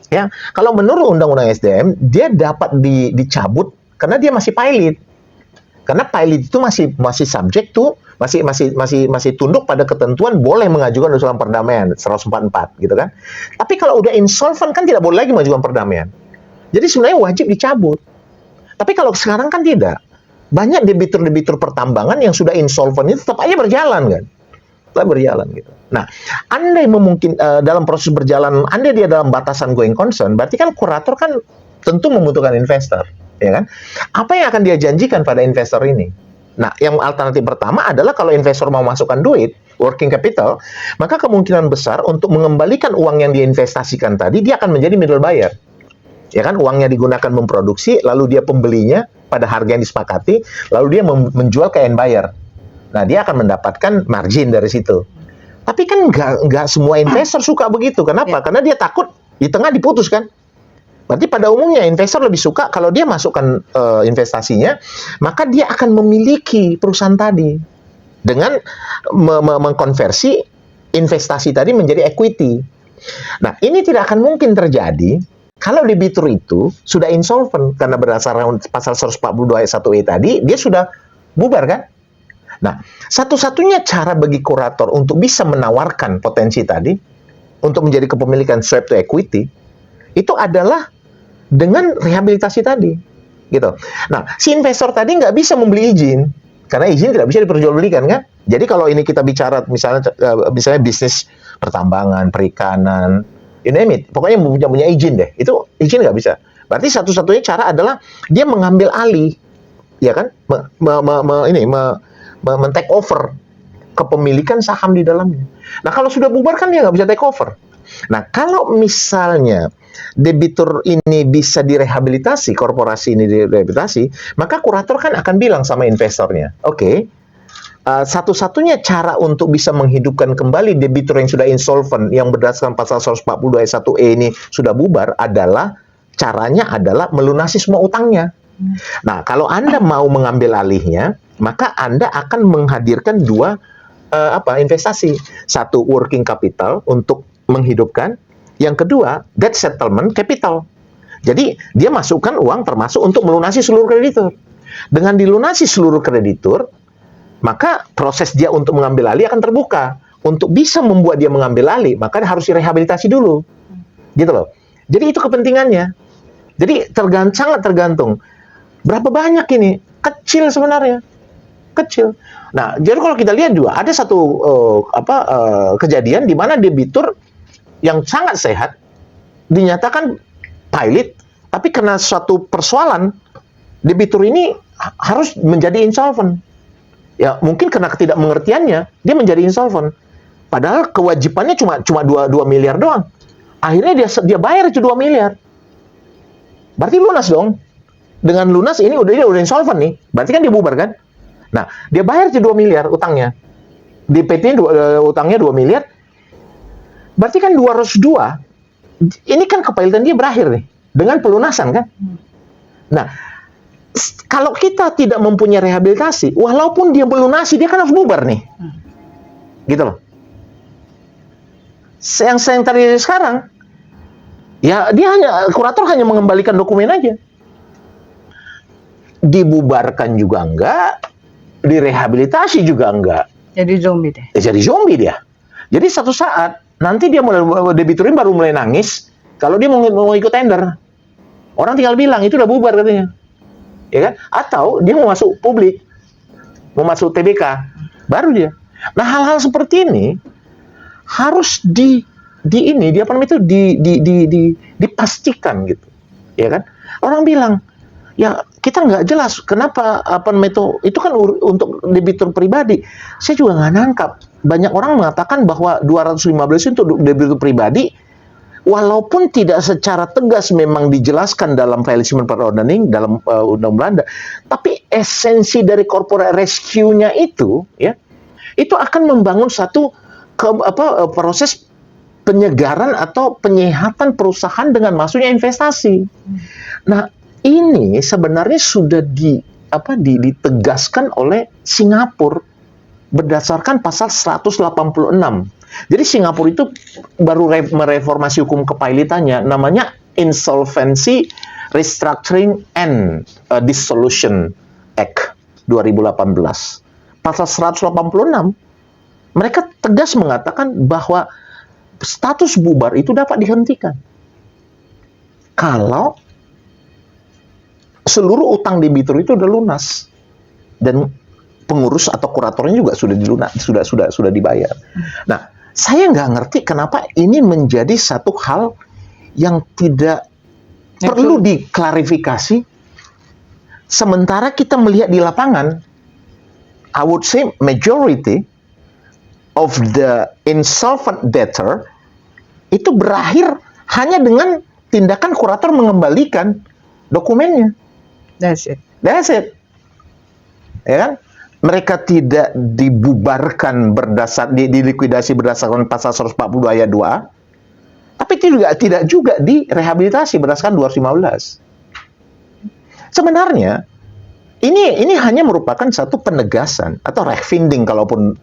Ya, kalau menurut Undang-Undang SDM, dia dapat dicabut karena dia masih pilot. Karena pilot itu masih subject to, masih tunduk pada ketentuan boleh mengajukan usulan perdamaian 144 gitu kan. Tapi kalau udah insolvent kan tidak boleh lagi mengajukan perdamaian. Jadi sebenarnya wajib dicabut. Tapi kalau sekarang kan tidak. Banyak debitur-debitur pertambangan yang sudah insolvent itu tetap aja berjalan kan. Tetap berjalan gitu. Nah, andai dalam proses berjalan, andai dia dalam batasan going concern, berarti kan kurator kan tentu membutuhkan investor. Ya kan? Apa yang akan dia janjikan pada investor ini? Nah, yang alternatif pertama adalah kalau investor mau masukkan duit, working capital, maka kemungkinan besar untuk mengembalikan uang yang diinvestasikan tadi, dia akan menjadi middle buyer. Ya kan, uangnya digunakan memproduksi, lalu dia pembelinya pada harga yang disepakati, lalu dia menjual ke end buyer. Nah, dia akan mendapatkan margin dari situ. Tapi kan nggak semua investor suka begitu. Kenapa? Karena dia takut di tengah diputus kan. Berarti pada umumnya investor lebih suka kalau dia masukkan investasinya, maka dia akan memiliki perusahaan tadi dengan mengkonversi investasi tadi menjadi equity. Nah, ini tidak akan mungkin terjadi kalau debitur itu sudah insolvent karena berdasarkan pasal 142 ayat 1E tadi, dia sudah bubar kan? Nah, satu-satunya cara bagi kurator untuk bisa menawarkan potensi tadi untuk menjadi kepemilikan swap to equity itu adalah dengan rehabilitasi tadi, gitu. Nah, si investor tadi nggak bisa membeli izin, karena izin tidak bisa diperjualbelikan kan. Jadi kalau ini kita bicara misalnya bisnis pertambangan, perikanan, you name it, pokoknya punya izin deh, itu izin nggak bisa. Berarti satu-satunya cara adalah dia mengambil alih, ya kan, men-take over kepemilikan saham di dalamnya. Nah, kalau sudah bubar kan dia nggak bisa take over. Nah, kalau misalnya debitur ini bisa direhabilitasi, korporasi ini direhabilitasi, maka kurator kan akan bilang sama investornya, oke, satu-satunya cara untuk bisa menghidupkan kembali debitur yang sudah insolvent, yang berdasarkan pasal 142 ayat 1E ini sudah bubar, caranya adalah melunasi semua utangnya. Nah, kalau Anda mau mengambil alihnya, maka Anda akan menghadirkan dua investasi. Satu, working capital untuk menghidupkan. Yang kedua, debt settlement capital. Jadi, dia masukkan uang termasuk untuk melunasi seluruh kreditur. Dengan dilunasi seluruh kreditur, maka proses dia untuk mengambil alih akan terbuka. Untuk bisa membuat dia mengambil alih, maka harus direhabilitasi dulu. Gitu loh. Jadi, itu kepentingannya. Jadi, sangat tergantung. Berapa banyak ini kecil sebenarnya, kecil. Nah, jadi kalau kita lihat juga ada satu kejadian di mana debitur yang sangat sehat dinyatakan pilot, tapi karena suatu persoalan debitur ini harus menjadi insolvent. Ya, mungkin karena ketidakmengertiannya dia menjadi insolvent. Padahal kewajibannya cuma 2 miliar doang. Akhirnya dia bayar itu 2 miliar. Berarti lunas dong. Dengan lunas ini dia udah insolvent nih. Berarti kan dia bubar kan? Nah, dia bayar itu 2 miliar utangnya. Di PT utangnya 2 miliar. Berarti kan 202. Ini kan kepailitan dia berakhir nih dengan pelunasan kan? Nah, kalau kita tidak mempunyai rehabilitasi, walaupun dia melunasi, dia kan harus bubar nih. Gitu loh. Yang terjadi sekarang, ya kurator hanya mengembalikan dokumen aja. Dibubarkan juga enggak, direhabilitasi juga enggak. Jadi zombie deh. Jadi zombie dia. Jadi satu saat, nanti dia debiturin baru mulai nangis, kalau dia mau ikut tender. Orang tinggal bilang, itu udah bubar katanya. Ya kan? Atau dia mau masuk publik, mau masuk TBK, baru dia. Nah, hal-hal seperti ini harus dipastikan gitu, ya kan? Orang bilang, ya kita nggak jelas kenapa itu kan untuk debitur pribadi. Saya juga nggak nangkap. Banyak orang mengatakan bahwa 215 itu untuk debitur pribadi, walaupun tidak secara tegas memang dijelaskan dalam Faillissement Verordening dalam Undang Belanda, tapi esensi dari corporate rescue-nya itu, ya, itu akan membangun satu proses penyegaran atau penyehatan perusahaan dengan masuknya investasi. Nah, ini sebenarnya sudah ditegaskan oleh Singapura berdasarkan pasal 186. Jadi Singapura itu baru mereformasi hukum kepailitannya, namanya Insolvency Restructuring and Dissolution Act 2018. Pasal 186, mereka tegas mengatakan bahwa status bubar itu dapat dihentikan kalau seluruh utang debitur itu udah lunas dan pengurus atau kuratornya juga sudah dibayar. Nah, saya nggak ngerti kenapa ini menjadi satu hal yang tidak perlu diklarifikasi, sementara kita melihat di lapangan, I would say majority of the insolvent debtor itu berakhir hanya dengan tindakan kurator mengembalikan dokumennya. That's it. Ya kan? Mereka tidak dibubarkan dilikuidasi berdasarkan pasal 142 ayat 2, tapi tidak juga direhabilitasi berdasarkan 215. Sebenarnya ini hanya merupakan satu penegasan atau refinding kalaupun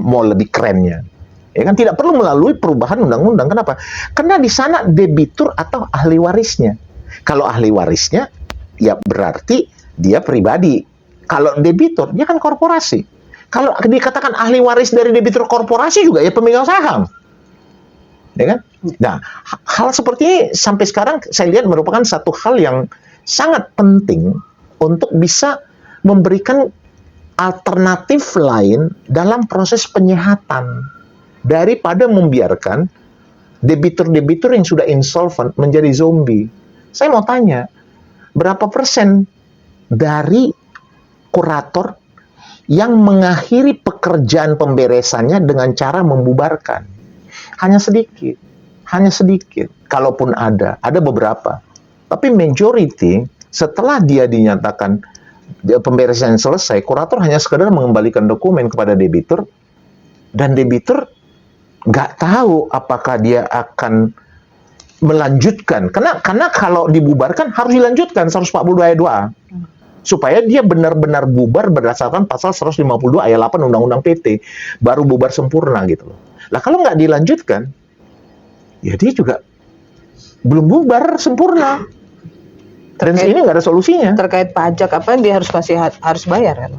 mau lebih kerennya. Ya kan, tidak perlu melalui perubahan undang-undang. Kenapa? Karena di sana debitur atau ahli warisnya. Kalau ahli warisnya, ya berarti dia pribadi. Kalau debitur, dia kan korporasi. Kalau dikatakan ahli waris dari debitur korporasi juga ya pemegang saham. Ya kan? Nah, hal seperti ini sampai sekarang saya lihat merupakan satu hal yang sangat penting untuk bisa memberikan alternatif lain dalam proses penyehatan daripada membiarkan debitur-debitur yang sudah insolvent menjadi zombie. Saya mau tanya, berapa persen dari kurator yang mengakhiri pekerjaan pemberesannya dengan cara membubarkan? Hanya sedikit. Kalaupun ada beberapa. Tapi majority, setelah dia dinyatakan pemberesan selesai, kurator hanya sekedar mengembalikan dokumen kepada debitur, dan debitur nggak tahu apakah dia akan melanjutkan. Karena kalau dibubarkan harus dilanjutkan 142 ayat 2. Supaya dia benar-benar bubar berdasarkan pasal 152 ayat 8 Undang-Undang PT. Baru bubar sempurna gitu loh. Lah kalau nggak dilanjutkan, ya dia juga belum bubar sempurna. Dan ini nggak ada solusinya. Terkait pajak apa dia harus bayar kan?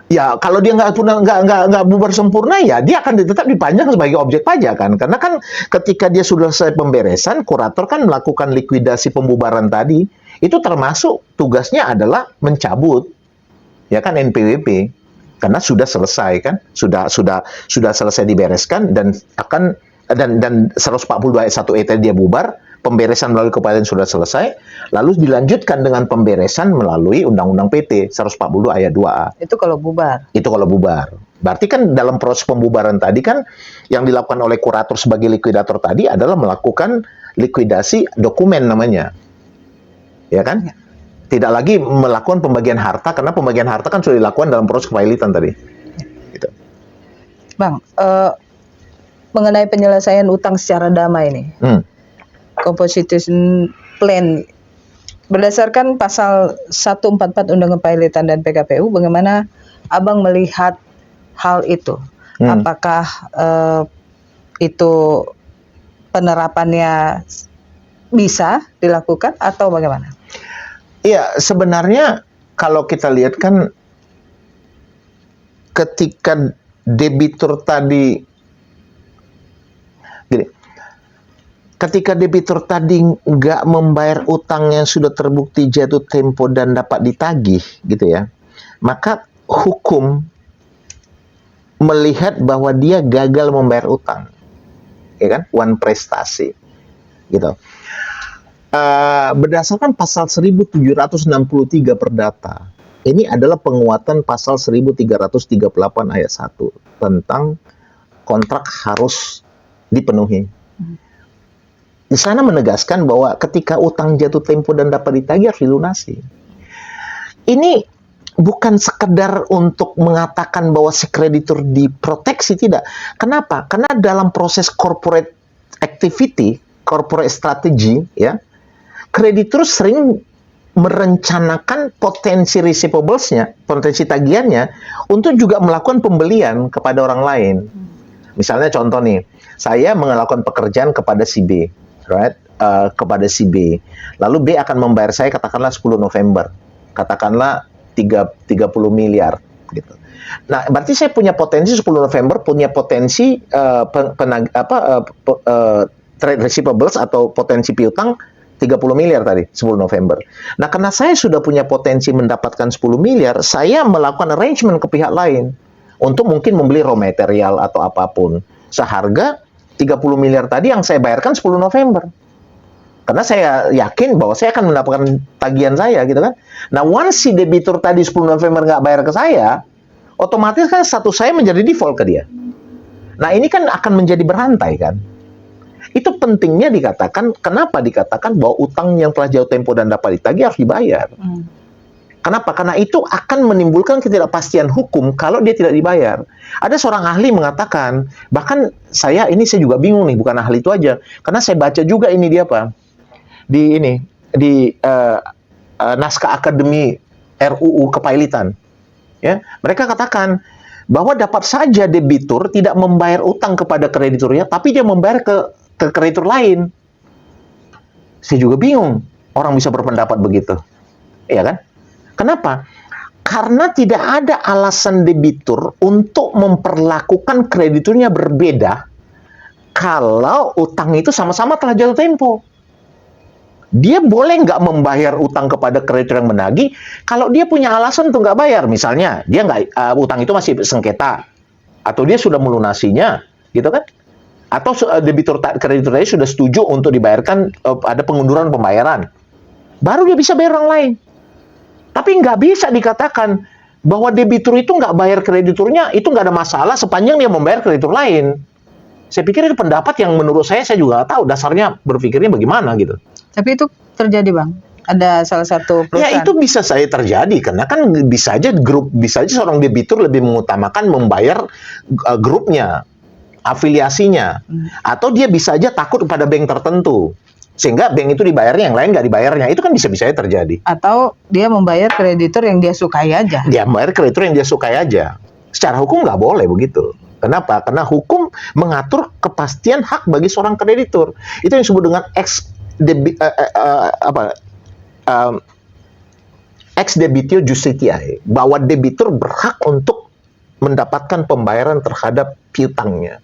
Ya kalau dia nggak bubar sempurna, ya dia akan tetap dipajang sebagai objek pajak kan. Karena kan ketika dia sudah selesai pemberesan, kurator kan melakukan likuidasi pembubaran tadi. Itu termasuk tugasnya adalah mencabut ya kan NPWP, karena sudah selesai kan, sudah selesai dibereskan dan 142 ayat 1 tadi dia bubar, pemberesan melalui kepailitan sudah selesai, lalu dilanjutkan dengan pemberesan melalui Undang-Undang PT 142 ayat 2A. Itu kalau bubar. Itu kalau bubar. Berarti kan dalam proses pembubaran tadi kan yang dilakukan oleh kurator sebagai likuidator tadi adalah melakukan likuidasi dokumen namanya. Ya kan? Ya. Tidak lagi melakukan pembagian harta, karena pembagian harta kan sudah dilakukan dalam proses kepailitan tadi. Gitu. Bang, mengenai penyelesaian utang secara damai ini, composition plan, berdasarkan pasal 144 Undang-Undang Kepailitan dan PKPU, bagaimana Abang melihat hal itu? Apakah itu penerapannya bisa dilakukan atau bagaimana? Iya, sebenarnya kalau kita lihat kan ketika debitur tadi gini, ketika debitur tadi nggak membayar utang yang sudah terbukti jatuh tempo dan dapat ditagih gitu ya, maka hukum melihat bahwa dia gagal membayar utang, ya kan, one prestasi gitu. Berdasarkan pasal 1763 Perdata, ini adalah penguatan pasal 1338 ayat 1 tentang kontrak harus dipenuhi. Di sana menegaskan bahwa ketika utang jatuh tempo dan dapat ditagih harus dilunasi. Ini bukan sekedar untuk mengatakan bahwa si kreditur diproteksi, tidak. Kenapa? Karena dalam proses corporate activity, corporate strategy, ya, kreditur sering merencanakan potensi receivables-nya, potensi tagihannya, untuk juga melakukan pembelian kepada orang lain. Misalnya contoh nih, saya melakukan pekerjaan kepada si B, right? Kepada si B. Lalu B akan membayar saya katakanlah 10 November. Katakanlah 30 miliar gitu. Nah, berarti saya punya potensi 10 November, punya potensi trade receivables atau potensi piutang 30 miliar tadi, 10 November. Nah, karena saya sudah punya potensi mendapatkan 10 miliar, saya melakukan arrangement ke pihak lain untuk mungkin membeli raw material atau apapun seharga 30 miliar tadi yang saya bayarkan 10 November. Karena saya yakin bahwa saya akan mendapatkan tagihan saya gitu kan. Nah, once si debitur tadi 10 November nggak bayar ke saya, otomatis kan status saya menjadi default ke dia. Nah, ini kan akan menjadi berantai kan. Itu pentingnya dikatakan, kenapa dikatakan bahwa utang yang telah jauh tempo dan dapat ditagih harus dibayar. Kenapa? Karena itu akan menimbulkan ketidakpastian hukum kalau dia tidak dibayar. Ada seorang ahli mengatakan, bahkan saya juga bingung nih, bukan ahli itu aja. Karena saya baca juga ini dia apa? Di naskah akademi RUU Kepailitan. Ya, mereka katakan bahwa dapat saja debitur tidak membayar utang kepada krediturnya, tapi dia membayar ke kreditur lain. Saya juga bingung orang bisa berpendapat begitu. Iya kan? Kenapa? Karena tidak ada alasan debitur untuk memperlakukan krediturnya berbeda kalau utang itu sama-sama telah jatuh tempo. Dia boleh nggak membayar utang kepada kreditur yang menagih kalau dia punya alasan untuk nggak bayar. Misalnya, dia utang itu masih sengketa, atau dia sudah melunasinya, gitu kan? Atau kreditur tadi sudah setuju untuk dibayarkan, ada pengunduran pembayaran, baru dia bisa bayar orang lain. Tapi nggak bisa dikatakan bahwa debitur itu nggak bayar krediturnya, itu nggak ada masalah sepanjang dia membayar kreditur lain. Saya pikir itu pendapat yang menurut saya juga tahu dasarnya berpikirnya bagaimana gitu. Tapi itu terjadi, Bang. Ada salah satu perusahaan. Ya, itu bisa saja terjadi karena kan bisa aja seorang debitur lebih mengutamakan membayar grupnya, afiliasinya, atau dia bisa aja takut pada bank tertentu sehingga bank itu dibayarnya, yang lain nggak dibayarnya. Itu kan bisa terjadi. Atau dia membayar kreditur yang dia sukai aja. Dia membayar kreditur yang dia sukai aja. Secara hukum nggak boleh begitu. Kenapa? Karena hukum mengatur kepastian hak bagi seorang kreditur. Itu yang disebut dengan ex debitio justitiae, bahwa debitur berhak untuk mendapatkan pembayaran terhadap piutangnya,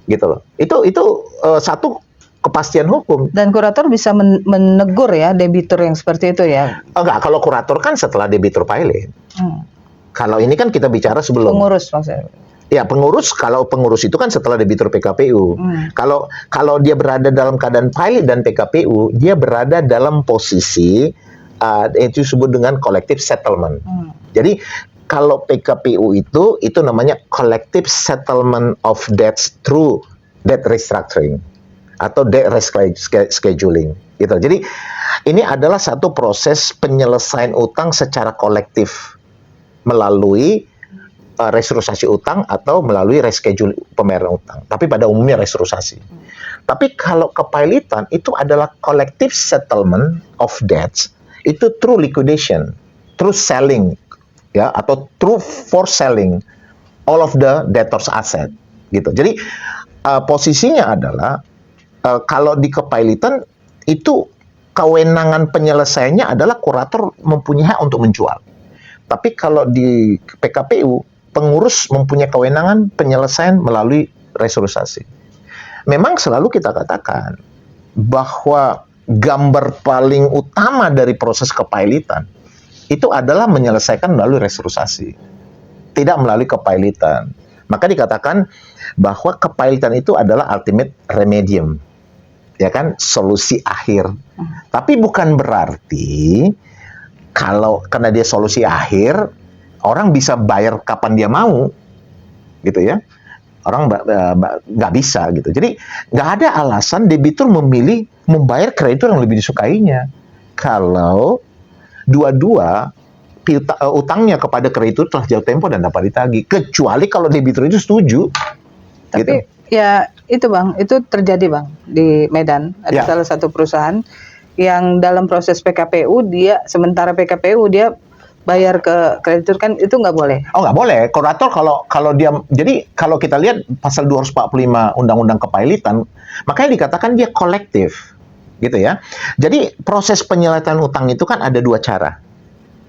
gitu loh. Itu satu kepastian hukum. Dan kurator bisa menegur ya debitur yang seperti itu ya. Enggak, kalau kurator kan setelah debitur pilot. Kalau ini kan kita bicara sebelum. Pengurus maksudnya. Ya, pengurus, kalau pengurus itu kan setelah debitur PKPU. Kalau dia berada dalam keadaan pilot dan PKPU, dia berada dalam posisi itu disebut dengan collective settlement. Jadi kalau PKPU itu namanya collective settlement of debts through debt restructuring atau debt rescheduling gitu. Jadi ini adalah satu proses penyelesaian utang secara kolektif melalui restrukturisasi utang atau melalui reschedule pembayaran utang. Tapi pada umumnya restrukturisasi. Tapi kalau kepailitan itu adalah collective settlement of debts itu through liquidation, through selling, ya, atau through forced selling all of the debtors asset gitu. Jadi posisinya adalah kalau di kepailitan itu kewenangan penyelesaiannya adalah kurator mempunyai hak untuk menjual. Tapi kalau di PKPU pengurus mempunyai kewenangan penyelesaian melalui restrukturisasi. Memang selalu kita katakan bahwa gambar paling utama dari proses kepailitan itu adalah menyelesaikan melalui restrukturisasi, tidak melalui kepailitan. Maka dikatakan bahwa kepailitan itu adalah ultimate remedium, ya kan, solusi akhir. Tapi bukan berarti kalau karena dia solusi akhir orang bisa bayar kapan dia mau, gitu ya. Orang nggak bisa gitu. Jadi nggak ada alasan debitur memilih membayar kreditur yang lebih disukainya. Kalau dua-dua utangnya kepada kreditur telah jatuh tempo dan dapat ditagih, kecuali kalau debitur itu setuju. Tapi gitu. ya itu Bang, itu terjadi Bang di Medan. Ada salah satu perusahaan yang dalam proses PKPU sementara PKPU dia bayar ke kreditur, kan itu nggak boleh. Oh, nggak boleh. Kurator kalau dia, jadi kalau kita lihat pasal 245 Undang-Undang Kepailitan, makanya dikatakan dia kolektif, gitu ya. Jadi proses penyelesaian utang itu kan ada dua cara.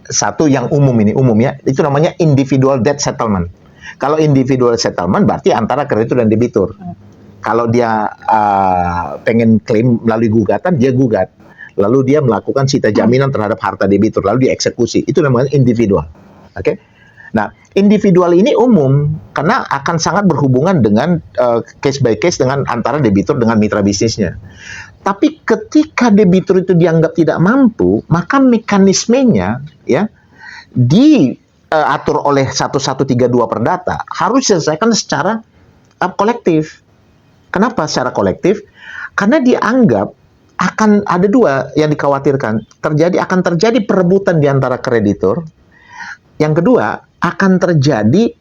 Satu yang umum ya, itu namanya individual debt settlement. Kalau individual settlement berarti antara kreditur dan debitur. Kalau dia pengen klaim melalui gugatan, dia gugat. Lalu dia melakukan sita jaminan terhadap harta debitur, lalu dieksekusi. Itu namanya individual. Oke? Nah, individual ini umum karena akan sangat berhubungan dengan case by case dengan antara debitur dengan mitra bisnisnya. Tapi ketika debitur itu dianggap tidak mampu, maka mekanismenya ya diatur oleh 1132 Perdata harus diselesaikan secara kolektif. Kenapa secara kolektif? Karena dianggap akan ada dua yang dikhawatirkan. Akan terjadi perebutan di antara kreditur. Yang kedua, akan terjadi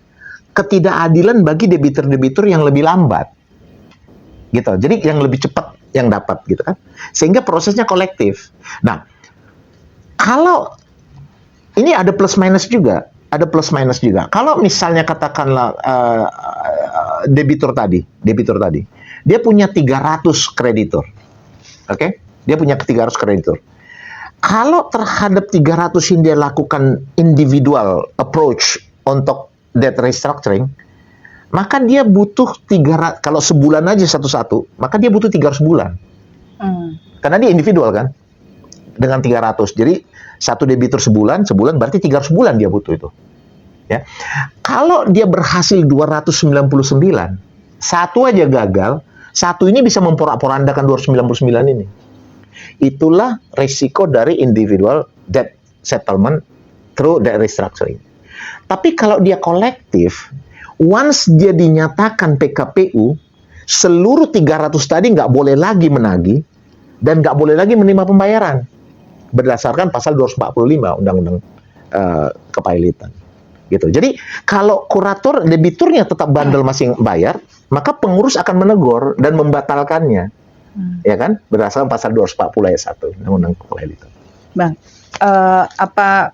ketidakadilan bagi debitur-debitur yang lebih lambat. Gitu. Jadi yang lebih cepat yang dapat gitu kan. Sehingga prosesnya kolektif. Nah, kalau ini ada plus minus juga, Kalau misalnya katakanlah debitur tadi, dia punya 300 kreditur. Oke, dia punya 300 kreditur. Kalau terhadap 300 ini dia lakukan individual approach untuk debt restructuring, maka dia butuh 300, kalau sebulan aja satu-satu, maka dia butuh 300 bulan. Karena dia individual kan, dengan 300. Jadi satu debitur sebulan berarti 300 bulan dia butuh itu. Ya. Kalau dia berhasil 299, satu aja gagal, satu ini bisa memporak-porandakan 299 ini. Itulah risiko dari individual debt settlement through debt restructuring. Tapi kalau dia kolektif, once dia dinyatakan PKPU, seluruh 300 tadi nggak boleh lagi menagih dan nggak boleh lagi menerima pembayaran berdasarkan pasal 245 Undang-Undang Kepailitan. Gitu. Jadi kalau kurator debiturnya tetap bandel masih bayar, maka pengurus akan menegur dan membatalkannya, ya kan? Berdasarkan pasal 240 ayat 1 Undang-Undang Kepailitan. Bang, apa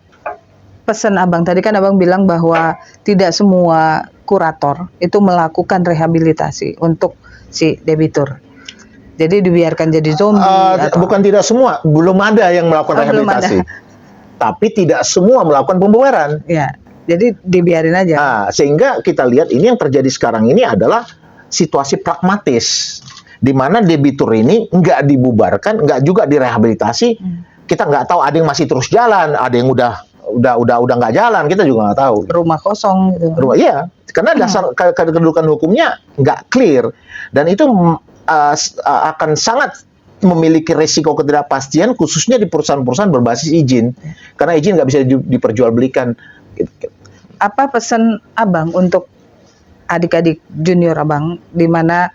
pesan Abang tadi? Kan Abang bilang bahwa tidak semua kurator itu melakukan rehabilitasi untuk si debitur. Jadi dibiarkan jadi zombie. Bukan tidak semua, belum ada yang melakukan rehabilitasi. Tapi tidak semua melakukan pembayaran. Ya. Jadi dibiarin aja. Nah, sehingga kita lihat ini yang terjadi sekarang ini adalah situasi pragmatis, di mana debitur ini nggak dibubarkan, nggak juga direhabilitasi. Kita nggak tahu, ada yang masih terus jalan, ada yang udah udah nggak jalan, kita juga nggak tahu. Rumah kosong gitu. Iya, karena dasar kedudukan hukumnya nggak clear, dan itu akan sangat memiliki resiko ketidakpastian, khususnya di perusahaan-perusahaan berbasis izin, karena izin nggak bisa diperjualbelikan. Apa pesan Abang untuk adik-adik junior Abang, di mana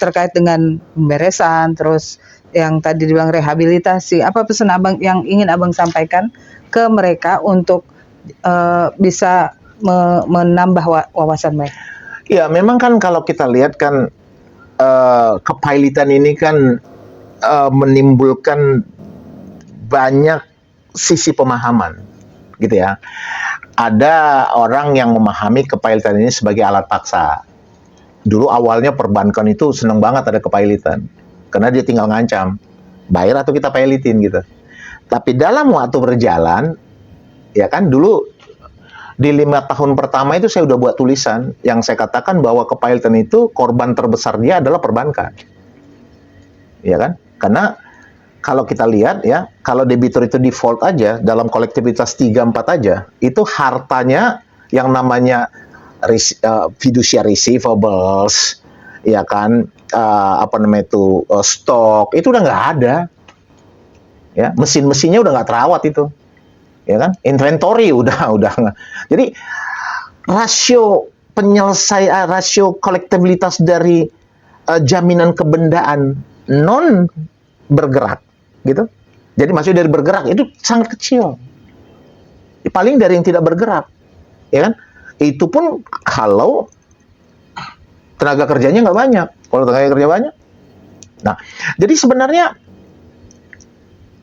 terkait dengan pemberesan, terus yang tadi dibilang rehabilitasi, apa pesan Abang yang ingin Abang sampaikan ke mereka untuk bisa menambah wawasan mereka? Ya, memang kan kalau kita lihat kan kepailitan ini kan menimbulkan banyak sisi pemahaman, gitu ya. Ada orang yang memahami kepailitan ini sebagai alat paksa. Dulu awalnya perbankan itu seneng banget ada kepailitan, karena dia tinggal ngancam, bayar atau kita pailitin gitu. Tapi dalam waktu berjalan, ya kan, dulu di 5 tahun pertama itu saya udah buat tulisan yang saya katakan bahwa kepailitan itu korban terbesar dia adalah perbankan, ya kan? Karena kalau kita lihat ya, kalau debitur itu default aja dalam kolektivitas 3-4 aja, itu hartanya yang namanya fiduciary receivables, ya kan, stok itu udah nggak ada, ya, mesin-mesinnya udah nggak terawat itu, ya kan, inventory udah nggak. Jadi rasio kolektibilitas dari jaminan kebendaan non bergerak gitu. Jadi maksudnya dari bergerak itu sangat kecil. Paling dari yang tidak bergerak, ya kan? Itu pun kalau tenaga kerjanya nggak banyak. Kalau tenaga kerja banyak, nah, jadi sebenarnya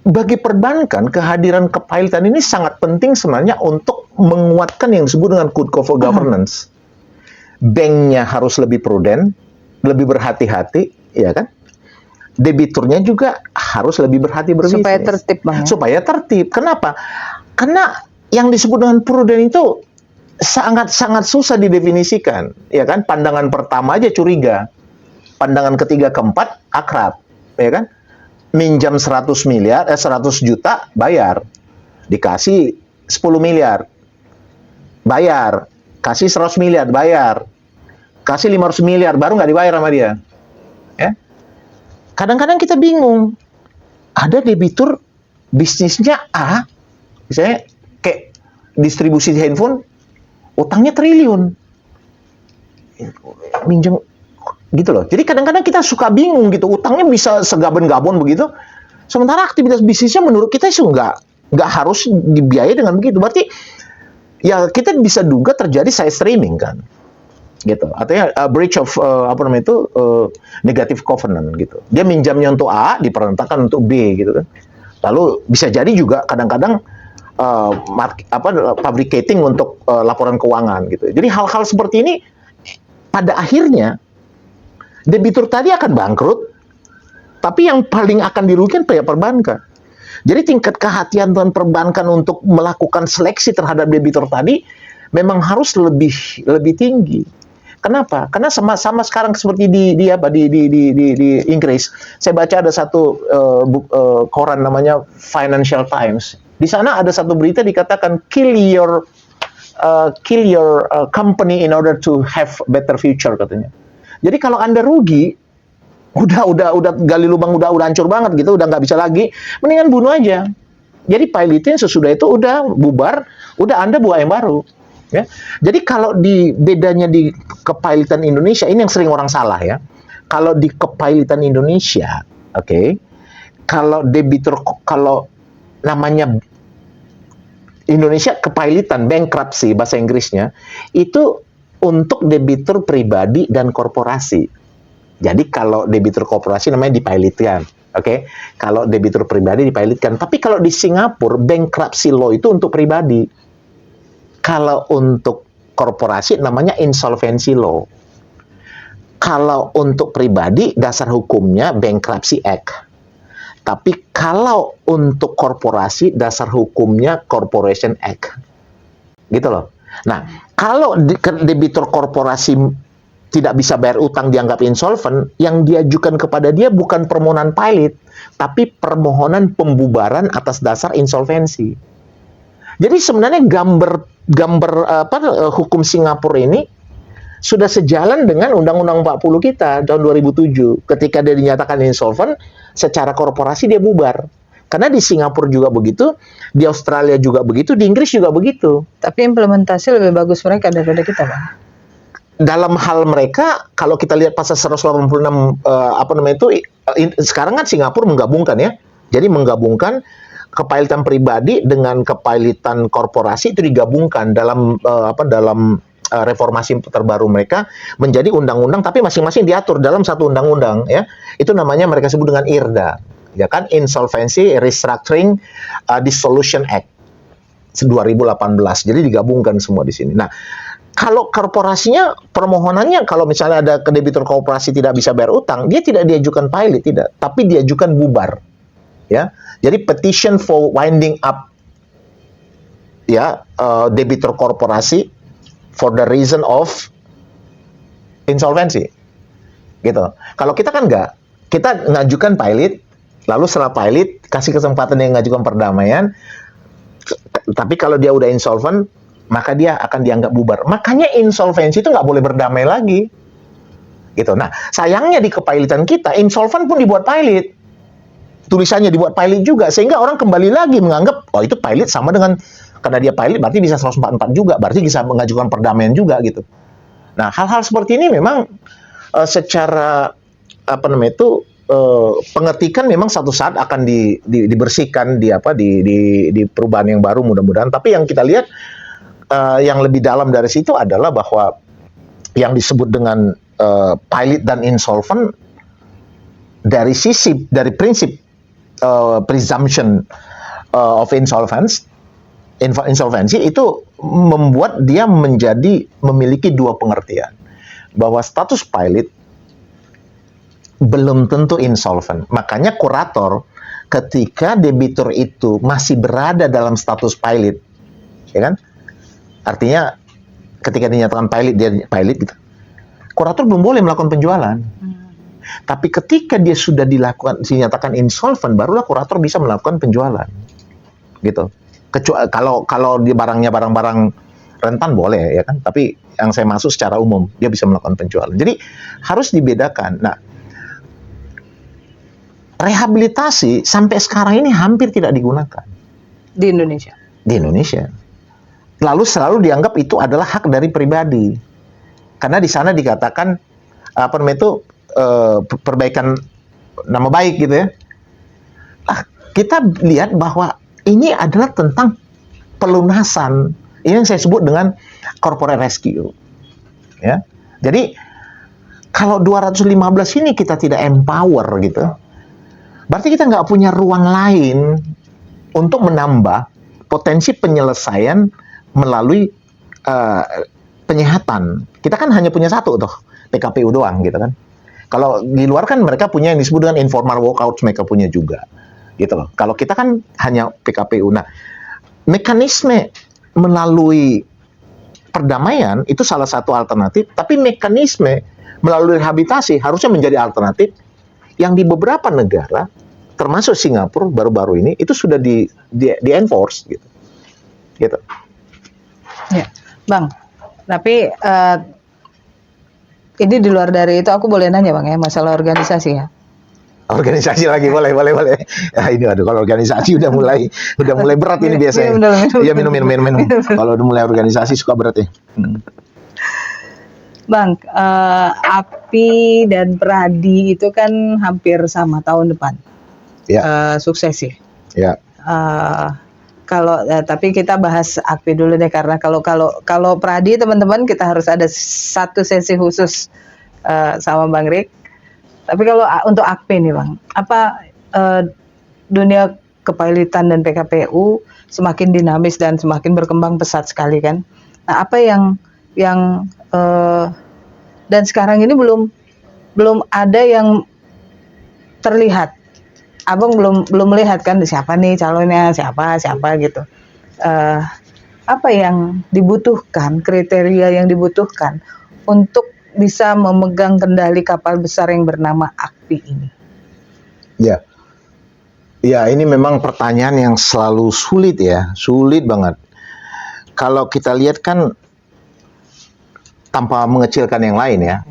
bagi perbankan kehadiran kepailitan ini sangat penting sebenarnya untuk menguatkan yang disebut dengan good corporate governance. Banknya harus lebih prudent, lebih berhati-hati, ya kan? Debiturnya juga harus lebih berhati-hati Supaya tertib, Bang. Supaya tertib. Kenapa? Karena yang disebut dengan prudent itu sangat susah didefinisikan, ya kan? Pandangan pertama aja curiga, pandangan ketiga keempat akrab, ya kan? Minjam 100 juta bayar, dikasih 10 miliar bayar, kasih 100 miliar bayar, kasih 500 miliar baru nggak dibayar sama dia, ya. Kadang-kadang kita bingung, ada debitur bisnisnya A, misalnya kayak distribusi handphone, utangnya triliun, minjem gitu loh. Jadi kadang-kadang kita suka bingung gitu, utangnya bisa segabon-gabon begitu, sementara aktivitas bisnisnya menurut kita itu nggak harus dibiayai dengan begitu. Berarti ya kita bisa duga terjadi side streaming kan, gitu. Artinya breach of negative covenant gitu. Dia minjamnya untuk A, diperuntukkan untuk B gitu kan. Lalu bisa jadi juga kadang-kadang fabricating untuk laporan keuangan gitu. Jadi hal-hal seperti ini pada akhirnya debitur tadi akan bangkrut, tapi yang paling akan dirugikan pihak perbankan. Jadi tingkat kehatian perbankan untuk melakukan seleksi terhadap debitur tadi memang harus lebih tinggi. Kenapa? Karena sama sekarang seperti di Inggris. Saya baca ada satu koran namanya Financial Times. Di sana ada satu berita dikatakan kill your company in order to have better future katanya. Jadi kalau Anda rugi, udah gali lubang udah hancur banget gitu, udah nggak bisa lagi, mendingan bunuh aja. Jadi piloting sesudah itu udah bubar, udah Anda buat yang baru. Ya. Jadi kalau bedanya di kepailitan Indonesia, ini yang sering orang salah ya. Kalau di kepailitan Indonesia, oke, kalau debitur, kalau namanya Indonesia kepailitan, bankruptcy bahasa Inggrisnya, itu untuk debitur pribadi dan korporasi. Jadi kalau debitur korporasi namanya dipilotkan, oke? Kalau debitur pribadi dipilotkan. Tapi kalau di Singapura, bankruptcy law itu untuk pribadi. Kalau untuk korporasi namanya insolvency law. Kalau untuk pribadi dasar hukumnya Bankruptcy Act. Tapi kalau untuk korporasi dasar hukumnya Corporation Act. Gitu loh. Nah, kalau debitur korporasi tidak bisa bayar utang dianggap insolven, yang diajukan kepada dia bukan permohonan pilot, tapi permohonan pembubaran atas dasar insolvensi. Jadi sebenarnya gambar hukum Singapura ini sudah sejalan dengan Undang-Undang 40 kita tahun 2007. Ketika dia dinyatakan insolvent, secara korporasi dia bubar. Karena di Singapura juga begitu, di Australia juga begitu, di Inggris juga begitu. Tapi implementasi lebih bagus mereka daripada kita, Bang. Dalam hal mereka, kalau kita lihat pasal 186 sekarang kan Singapura menggabungkan ya. Jadi menggabungkan kepailitan pribadi dengan kepailitan korporasi itu digabungkan dalam reformasi terbaru mereka menjadi undang-undang, tapi masing-masing diatur dalam satu undang-undang ya. Itu namanya mereka sebut dengan IRDA, ya kan, Insolvency Restructuring Dissolution Act 2018. Jadi digabungkan semua di sini. Nah, kalau korporasinya permohonannya, kalau misalnya ada debitur korporasi tidak bisa bayar utang, dia tidak diajukan pilot, tidak, tapi diajukan bubar. Ya. Jadi petition for winding up ya debitur korporasi for the reason of insolvency. Gitu. Kalau kita kan enggak, kita ngajukan pilot, lalu setelah pilot kasih kesempatan yang ngajukan perdamaian, tapi kalau dia udah insolvent, maka dia akan dianggap bubar. Makanya insolvensi itu nggak boleh berdamai lagi. Gitu. Nah, sayangnya di kepailitan kita, insolvent pun dibuat pilot. Tulisannya dibuat pilot juga, sehingga orang kembali lagi menganggap, oh itu pilot sama dengan, karena dia pilot berarti bisa 144 juga, berarti bisa mengajukan perdamaian juga gitu. Nah, hal-hal seperti ini memang secara pengetikan memang satu saat akan dibersihkan di perubahan yang baru mudah-mudahan. Tapi yang kita lihat yang lebih dalam dari situ adalah bahwa yang disebut dengan pilot dan insolvent dari prinsip presumption of insolvency itu membuat dia memiliki dua pengertian, bahwa status pilot belum tentu insolvent. Makanya kurator ketika debitur itu masih berada dalam status pilot, ya kan? Artinya ketika dinyatakan pilot, dia pilot gitu. Kurator belum boleh melakukan penjualan. Tapi ketika dia sudah dinyatakan insolvent, barulah kurator bisa melakukan penjualan. Gitu. Kecuali kalau di barang-barang rentan boleh ya kan, tapi yang saya maksud secara umum dia bisa melakukan penjualan. Jadi harus dibedakan. Nah, rehabilitasi sampai sekarang ini hampir tidak digunakan di Indonesia. Di Indonesia. Lalu selalu dianggap itu adalah hak dari pribadi. Karena di sana dikatakan perbaikan nama baik gitu ya. Nah, kita lihat bahwa ini adalah tentang pelunasan. Ini yang saya sebut dengan corporate rescue. Ya. Jadi kalau 215 ini kita tidak empower gitu, berarti kita nggak punya ruang lain untuk menambah potensi penyelesaian melalui penyehatan. Kita kan hanya punya satu tuh, PKPU doang gitu kan. Kalau di luar kan mereka punya yang disebut dengan informal walkout, mereka punya juga. Gitu loh. Kalau kita kan hanya PKPU. Nah, mekanisme melalui perdamaian itu salah satu alternatif, tapi mekanisme melalui rehabilitasi harusnya menjadi alternatif yang di beberapa negara, termasuk Singapura baru-baru ini, itu sudah di-enforce gitu. Gitu. Ya, Bang. Tapi ini di luar dari itu aku boleh nanya Bang ya, masalah organisasi ya. Organisasi lagi boleh. Ya, ini kalau organisasi udah mulai berat ini biasanya. Iya minum. Kalau udah mulai organisasi suka berat ya. Bang, API dan Pradi itu kan hampir sama tahun depan. Ya. Suksesi. Ya. Tapi kita bahas API dulu deh, karena kalau Pradi teman-teman kita harus ada satu sesi khusus sama Bang Rik. Tapi kalau untuk API nih Bang, apa dunia kepailitan dan PKPU semakin dinamis dan semakin berkembang pesat sekali kan. Nah, apa yang dan sekarang ini belum ada yang terlihat. Abang belum melihat kan siapa nih calonnya, siapa gitu. Apa yang dibutuhkan, kriteria yang dibutuhkan untuk bisa memegang kendali kapal besar yang bernama AKPI ini? Ya, ini memang pertanyaan yang selalu sulit banget. kalau kita lihat kan tanpa mengecilkan yang lain ya,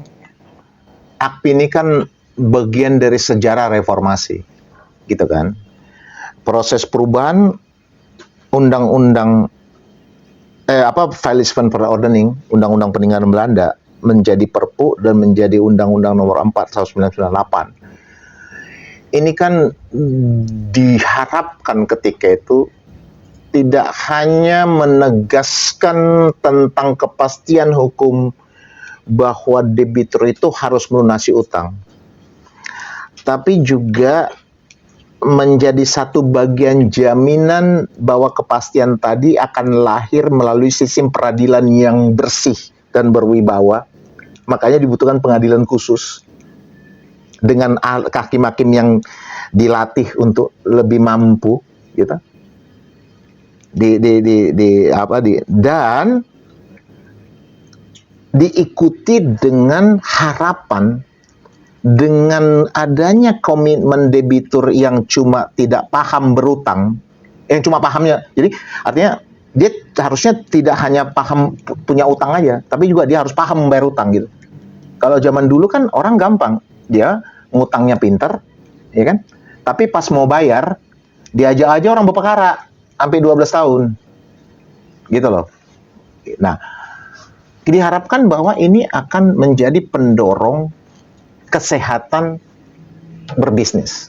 AKPI ini kan bagian dari sejarah reformasi, gitu kan. Proses perubahan undang-undang Valisman Verordening, undang-undang peninggalan Belanda menjadi Perpu dan menjadi Undang-Undang Nomor 4 tahun 1998. Ini kan diharapkan ketika itu tidak hanya menegaskan tentang kepastian hukum bahwa debitur itu harus melunasi utang, tapi juga menjadi satu bagian jaminan bahwa kepastian tadi akan lahir melalui sistem peradilan yang bersih dan berwibawa. Makanya dibutuhkan pengadilan khusus dengan hakim-hakim yang dilatih untuk lebih mampu, gitu. Dan diikuti dengan harapan, dengan adanya komitmen debitur yang cuma tidak paham berutang, yang cuma pahamnya, jadi artinya dia harusnya tidak hanya paham punya utang aja, tapi juga dia harus paham membayar utang, gitu. Kalau zaman dulu kan orang gampang, dia ngutangnya pinter, ya kan, tapi pas mau bayar diajak aja orang berperkara sampai 12 tahun, gitu loh. Nah, diharapkan bahwa ini akan menjadi pendorong kesehatan berbisnis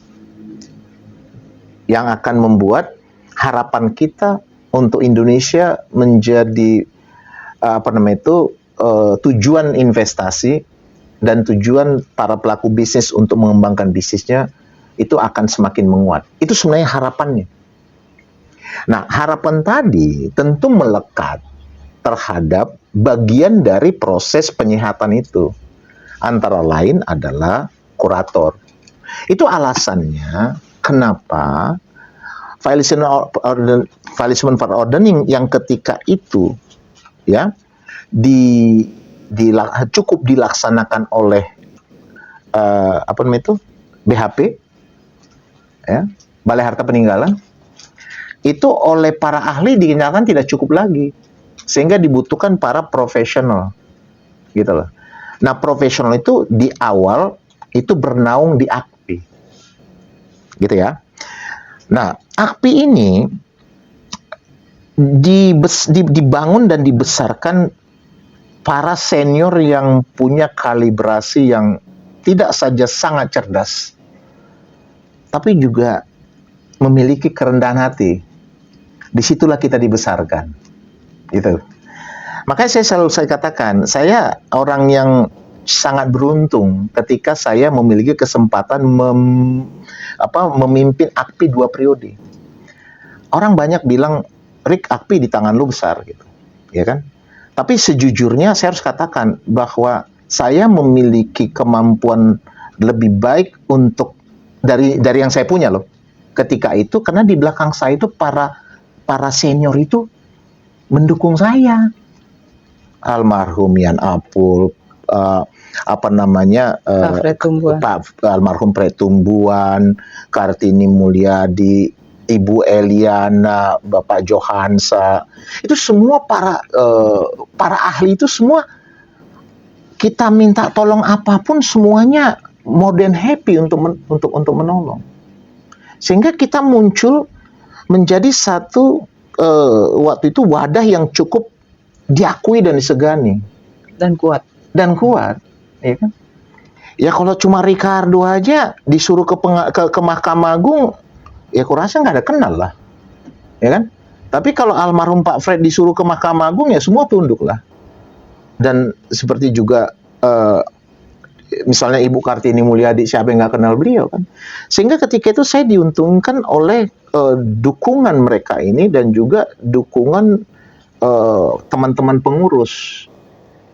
yang akan membuat harapan kita untuk Indonesia menjadi tujuan investasi dan tujuan para pelaku bisnis untuk mengembangkan bisnisnya itu akan semakin menguat. Itu sebenarnya harapannya. Nah, harapan tadi tentu melekat terhadap bagian dari proses penyehatan itu. Antara lain adalah kurator. Itu alasannya kenapa Valisman Verordening yang ketika itu ya cukup dilaksanakan oleh BHP, ya, Balai Harta Peninggalan, itu oleh para ahli dinyatakan tidak cukup lagi, sehingga dibutuhkan para profesional, gitu loh. Nah, profesional itu di awal itu bernaung di AKPI, gitu ya. Nah, AKPI ini dibangun dan dibesarkan para senior yang punya kalibrasi yang tidak saja sangat cerdas, tapi juga memiliki kerendahan hati. Disitulah kita dibesarkan, gitu. Makanya saya katakan, saya orang yang sangat beruntung ketika saya memiliki kesempatan memimpin AKPI 2 periode. Orang banyak bilang, Rick, AKPI di tangan lu besar, gitu, ya kan? Tapi sejujurnya saya harus katakan bahwa saya memiliki kemampuan lebih baik untuk dari yang saya punya loh. Ketika itu karena di belakang saya itu para senior itu mendukung saya. Almarhum Yan Apul, almarhum Pretumbuan, Kartini Mulyadi, Ibu Eliana, Bapak Johansa, itu semua para ahli itu semua kita minta tolong apapun semuanya more than happy untuk menolong. Sehingga kita muncul menjadi satu waktu itu wadah yang cukup diakui dan disegani dan kuat, ya kan? Ya kalau cuma Ricardo aja disuruh ke Mahkamah Agung, ya kurasa nggak ada kenal lah, ya kan? Tapi kalau almarhum Pak Fred disuruh ke Mahkamah Agung, ya semua tunduk lah. Dan seperti juga misalnya Ibu Kartini Mulyadi, siapa yang nggak kenal beliau kan? Sehingga ketika itu saya diuntungkan oleh dukungan mereka ini dan juga dukungan teman-teman pengurus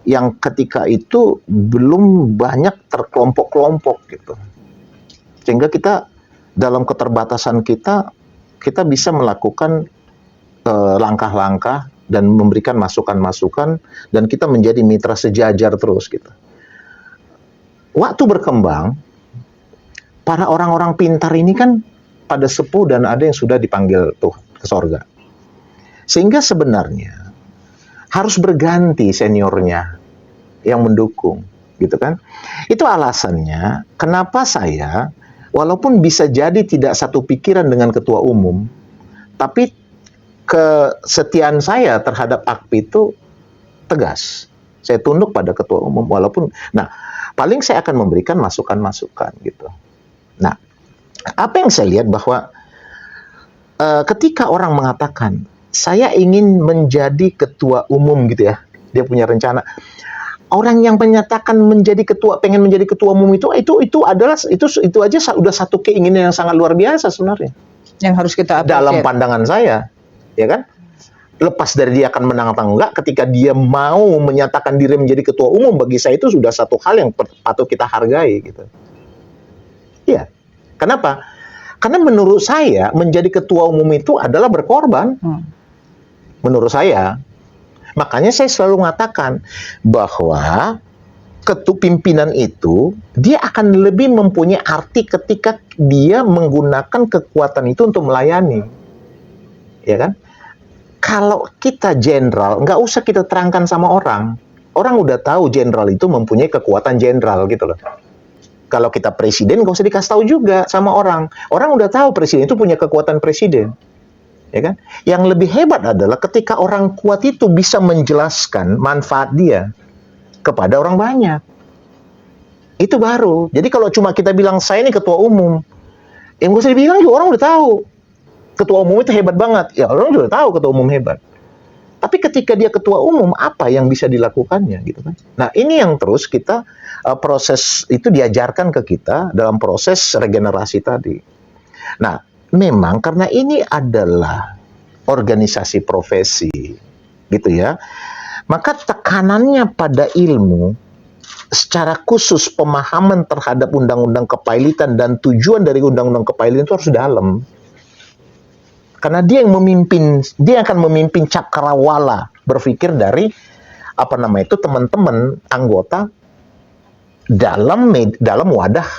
yang ketika itu belum banyak terkelompok-kelompok, gitu. Sehingga kita dalam keterbatasan kita bisa melakukan langkah-langkah dan memberikan masukan-masukan, dan kita menjadi mitra sejajar terus, gitu. Waktu berkembang, para orang-orang pintar ini kan pada sepuh dan ada yang sudah dipanggil Tuhan ke sorga. Sehingga sebenarnya harus berganti seniornya yang mendukung, gitu kan? Itu alasannya kenapa saya, walaupun bisa jadi tidak satu pikiran dengan ketua umum, tapi kesetiaan saya terhadap AKPI itu tegas. Saya tunduk pada ketua umum walaupun, nah, paling saya akan memberikan masukan-masukan gitu. Nah, apa yang saya lihat bahwa ketika orang mengatakan saya ingin menjadi ketua umum gitu ya, dia punya rencana. Orang yang menyatakan pengen menjadi ketua umum itu aja udah satu keinginan yang sangat luar biasa sebenarnya. Yang harus kita Dalam appreciate. pandangan saya, ya kan? Lepas dari dia akan menang atau enggak, ketika dia mau menyatakan diri menjadi ketua umum, bagi saya itu sudah satu hal yang patut kita hargai gitu. Iya. Kenapa? Karena menurut saya menjadi ketua umum itu adalah berkorban. Menurut saya. Makanya saya selalu mengatakan bahwa pimpinan itu dia akan lebih mempunyai arti ketika dia menggunakan kekuatan itu untuk melayani, ya kan? Kalau kita jenderal, nggak usah kita terangkan sama orang udah tahu jenderal itu mempunyai kekuatan jenderal gitu loh. Kalau kita presiden, nggak usah dikasih tahu juga sama orang udah tahu presiden itu punya kekuatan presiden. Ya kan? Yang lebih hebat adalah ketika orang kuat itu bisa menjelaskan manfaat dia kepada orang banyak. Itu baru. Jadi kalau cuma kita bilang saya ini ketua umum, yang gak usah dibilang juga orang udah tahu. Ketua umum itu hebat banget. Ya orang juga tahu ketua umum hebat. Tapi ketika dia ketua umum, apa yang bisa dilakukannya gitu kan? Nah, ini yang terus kita proses itu diajarkan ke kita dalam proses regenerasi tadi. Nah, memang karena ini adalah organisasi profesi, gitu ya, maka tekanannya pada ilmu, secara khusus pemahaman terhadap undang-undang kepailitan dan tujuan dari undang-undang kepailitan itu harus dalam. Karena dia yang memimpin, dia akan memimpin cakrawala berpikir dari teman-teman anggota dalam wadah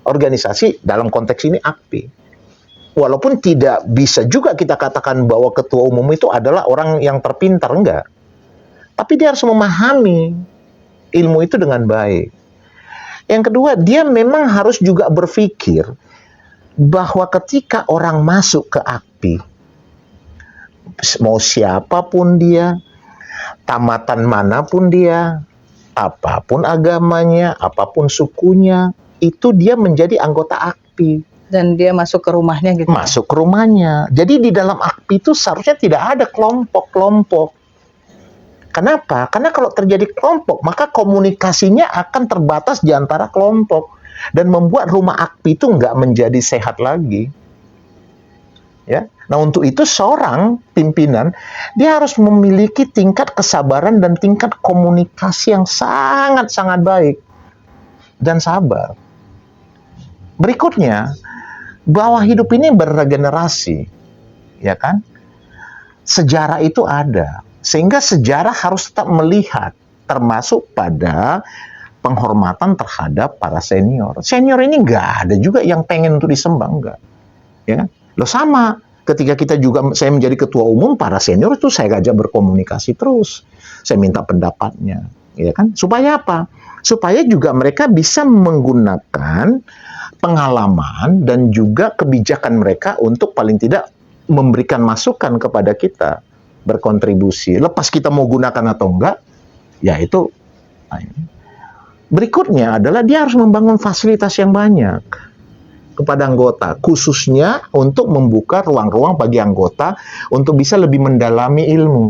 organisasi, dalam konteks ini AKPI. Walaupun tidak bisa juga kita katakan bahwa ketua umum itu adalah orang yang terpintar, enggak. Tapi dia harus memahami ilmu itu dengan baik. Yang kedua, dia memang harus juga berpikir bahwa ketika orang masuk ke AKPI, mau siapapun dia, tamatan manapun dia, apapun agamanya, apapun sukunya, itu dia menjadi anggota AKPI. Dan dia masuk ke rumahnya gitu. Masuk ke rumahnya. Jadi di dalam AKPI itu seharusnya tidak ada kelompok-kelompok. Kenapa? Karena kalau terjadi kelompok, maka komunikasinya akan terbatas di antara kelompok. Dan membuat rumah AKPI itu nggak menjadi sehat lagi. Ya. Nah, untuk itu seorang pimpinan, dia harus memiliki tingkat kesabaran dan tingkat komunikasi yang sangat-sangat baik. Dan sabar. Berikutnya, bahwa hidup ini berregenerasi, ya kan? Sejarah itu ada, sehingga sejarah harus tetap melihat, termasuk pada penghormatan terhadap para senior. Senior ini nggak ada juga yang pengen untuk disembah, enggak, ya kan? Loh sama, ketika saya menjadi ketua umum, para senior itu saya ajak berkomunikasi terus, saya minta pendapatnya, ya kan? Supaya apa? Supaya juga mereka bisa menggunakan pengalaman dan juga kebijakan mereka untuk paling tidak memberikan masukan kepada kita, berkontribusi. Lepas kita mau gunakan atau enggak, ya itu. Berikutnya adalah dia harus membangun fasilitas yang banyak kepada anggota, khususnya untuk membuka ruang-ruang bagi anggota untuk bisa lebih mendalami ilmu.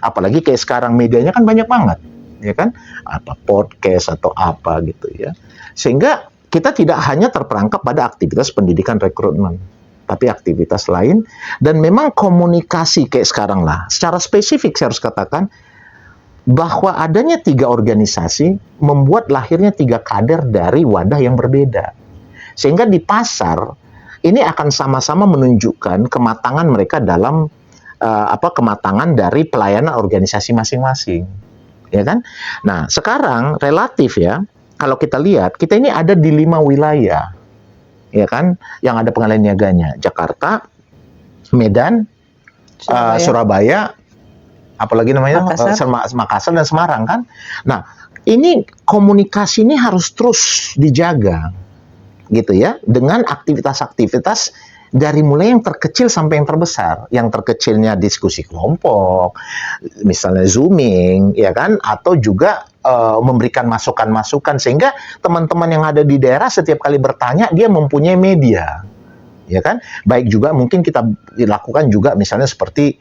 Apalagi kayak sekarang medianya kan banyak banget, ya kan? Apa podcast atau apa gitu ya. Sehingga kita tidak hanya terperangkap pada aktivitas pendidikan rekrutmen, tapi aktivitas lain. Dan memang komunikasi kayak sekarang lah. Secara spesifik saya harus katakan bahwa adanya 3 organisasi membuat lahirnya 3 kader dari wadah yang berbeda. Sehingga di pasar ini akan sama-sama menunjukkan kematangan mereka dalam kematangan dari pelayanan organisasi masing-masing. Ya kan? Nah, sekarang relatif ya, kalau kita lihat, kita ini ada di 5 wilayah, ya kan, yang ada pengalihan niaganya. Jakarta, Medan, Surabaya, apalagi namanya Makassar. Makassar dan Semarang kan. Nah, ini komunikasi ini harus terus dijaga gitu ya, dengan aktivitas-aktivitas dari mulai yang terkecil sampai yang terbesar. Yang terkecilnya diskusi kelompok, misalnya zooming, ya kan, atau juga memberikan masukan-masukan sehingga teman-teman yang ada di daerah setiap kali bertanya dia mempunyai media, ya kan. Baik juga mungkin kita lakukan juga misalnya seperti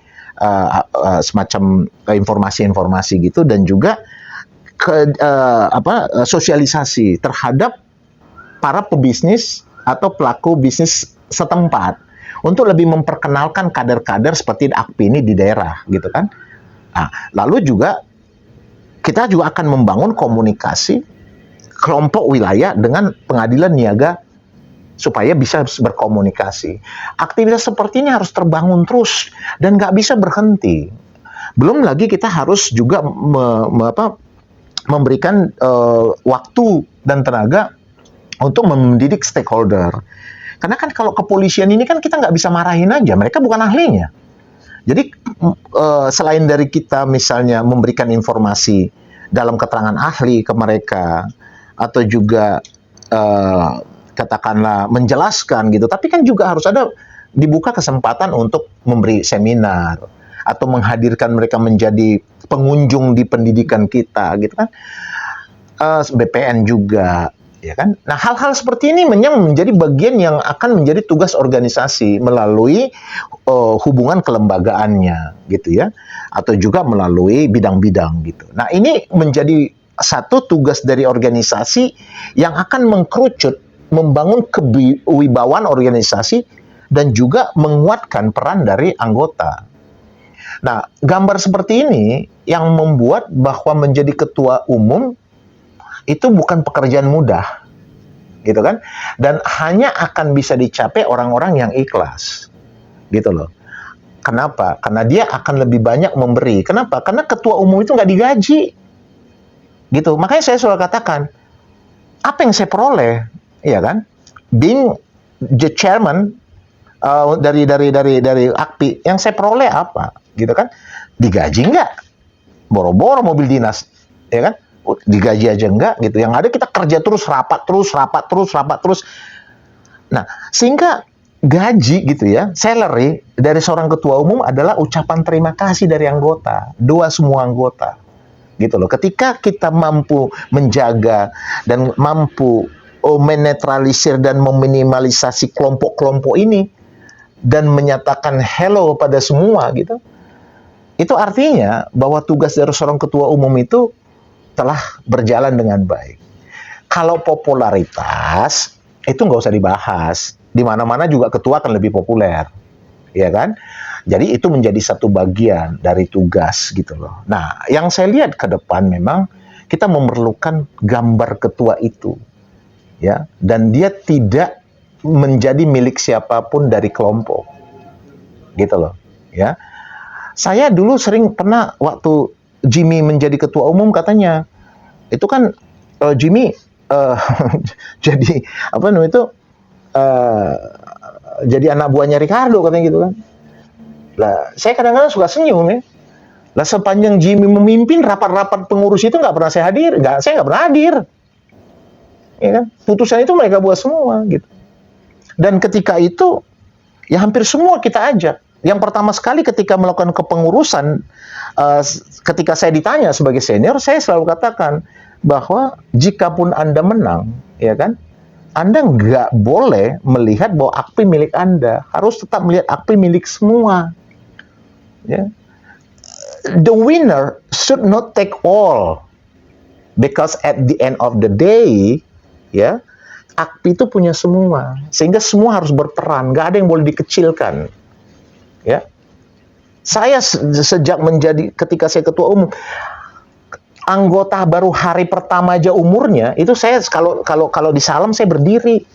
semacam informasi-informasi gitu, dan juga sosialisasi terhadap para pebisnis atau pelaku bisnis setempat untuk lebih memperkenalkan kader-kader seperti AKPI ini di daerah gitu kan. Nah, lalu juga kita juga akan membangun komunikasi kelompok wilayah dengan pengadilan niaga supaya bisa berkomunikasi. Aktivitas seperti ini harus terbangun terus dan nggak bisa berhenti. Belum lagi kita harus juga memberikan waktu dan tenaga untuk mendidik stakeholder. Karena kan kalau kepolisian ini kan kita nggak bisa marahin aja, mereka bukan ahlinya. Jadi selain dari kita misalnya memberikan informasi dalam keterangan ahli ke mereka, atau juga katakanlah menjelaskan gitu, tapi kan juga harus ada dibuka kesempatan untuk memberi seminar atau menghadirkan mereka menjadi pengunjung di pendidikan kita gitu kan. BPN juga, ya kan. Nah, hal-hal seperti ini menjadi bagian yang akan menjadi tugas organisasi melalui hubungan kelembagaannya gitu ya, atau juga melalui bidang-bidang gitu. Nah, ini menjadi satu tugas dari organisasi yang akan mengkerucut, membangun kewibawaan organisasi dan juga menguatkan peran dari anggota. Nah, gambar seperti ini yang membuat bahwa menjadi ketua umum itu bukan pekerjaan mudah, gitu kan? Dan hanya akan bisa dicapai orang-orang yang ikhlas, gitu loh. Kenapa? Karena dia akan lebih banyak memberi. Kenapa? Karena ketua umum itu nggak digaji, gitu. Makanya saya selalu katakan, apa yang saya peroleh, ya kan? Being the chairman dari AKPI, yang saya peroleh apa, gitu kan? Digaji nggak? Boro-boro mobil dinas, ya kan? Digaji aja enggak gitu. Yang ada kita kerja terus, rapat terus. Nah, sehingga gaji gitu ya, salary dari seorang ketua umum adalah ucapan terima kasih dari anggota, doa semua anggota. Gitu loh. Ketika kita mampu menjaga dan mampu menetralisir dan meminimalisasi kelompok-kelompok ini dan menyatakan hello pada semua gitu. Itu artinya bahwa tugas dari seorang ketua umum itu telah berjalan dengan baik. Kalau popularitas itu nggak usah dibahas. Di mana-mana juga ketua akan lebih populer, ya kan? Jadi itu menjadi satu bagian dari tugas gitu loh. Nah, yang saya lihat ke depan memang kita memerlukan gambar ketua itu, ya, dan dia tidak menjadi milik siapapun dari kelompok, gitu loh, ya. Saya dulu pernah waktu Jimmy menjadi ketua umum katanya itu kan Jimmy jadi apa namanya itu jadi anak buahnya Ricardo katanya gitu kan. Lah saya kadang-kadang suka senyum ya. Lah sepanjang Jimmy memimpin rapat-rapat pengurus itu nggak pernah saya nggak pernah hadir. Ya kan? Putusan itu mereka buat semua gitu. Dan ketika itu ya hampir semua kita ajak. Yang pertama sekali ketika melakukan kepengurusan, ketika saya ditanya sebagai senior, saya selalu katakan bahwa jikapun Anda menang, ya kan, Anda nggak boleh melihat bahwa AKPI milik Anda, harus tetap melihat AKPI milik semua. Ya. The winner should not take all, because at the end of the day, ya, AKPI itu punya semua, sehingga semua harus berperan, nggak ada yang boleh dikecilkan. Ya, saya sejak ketika saya ketua umum, anggota baru hari pertama aja umurnya itu saya kalau di salam saya berdiri,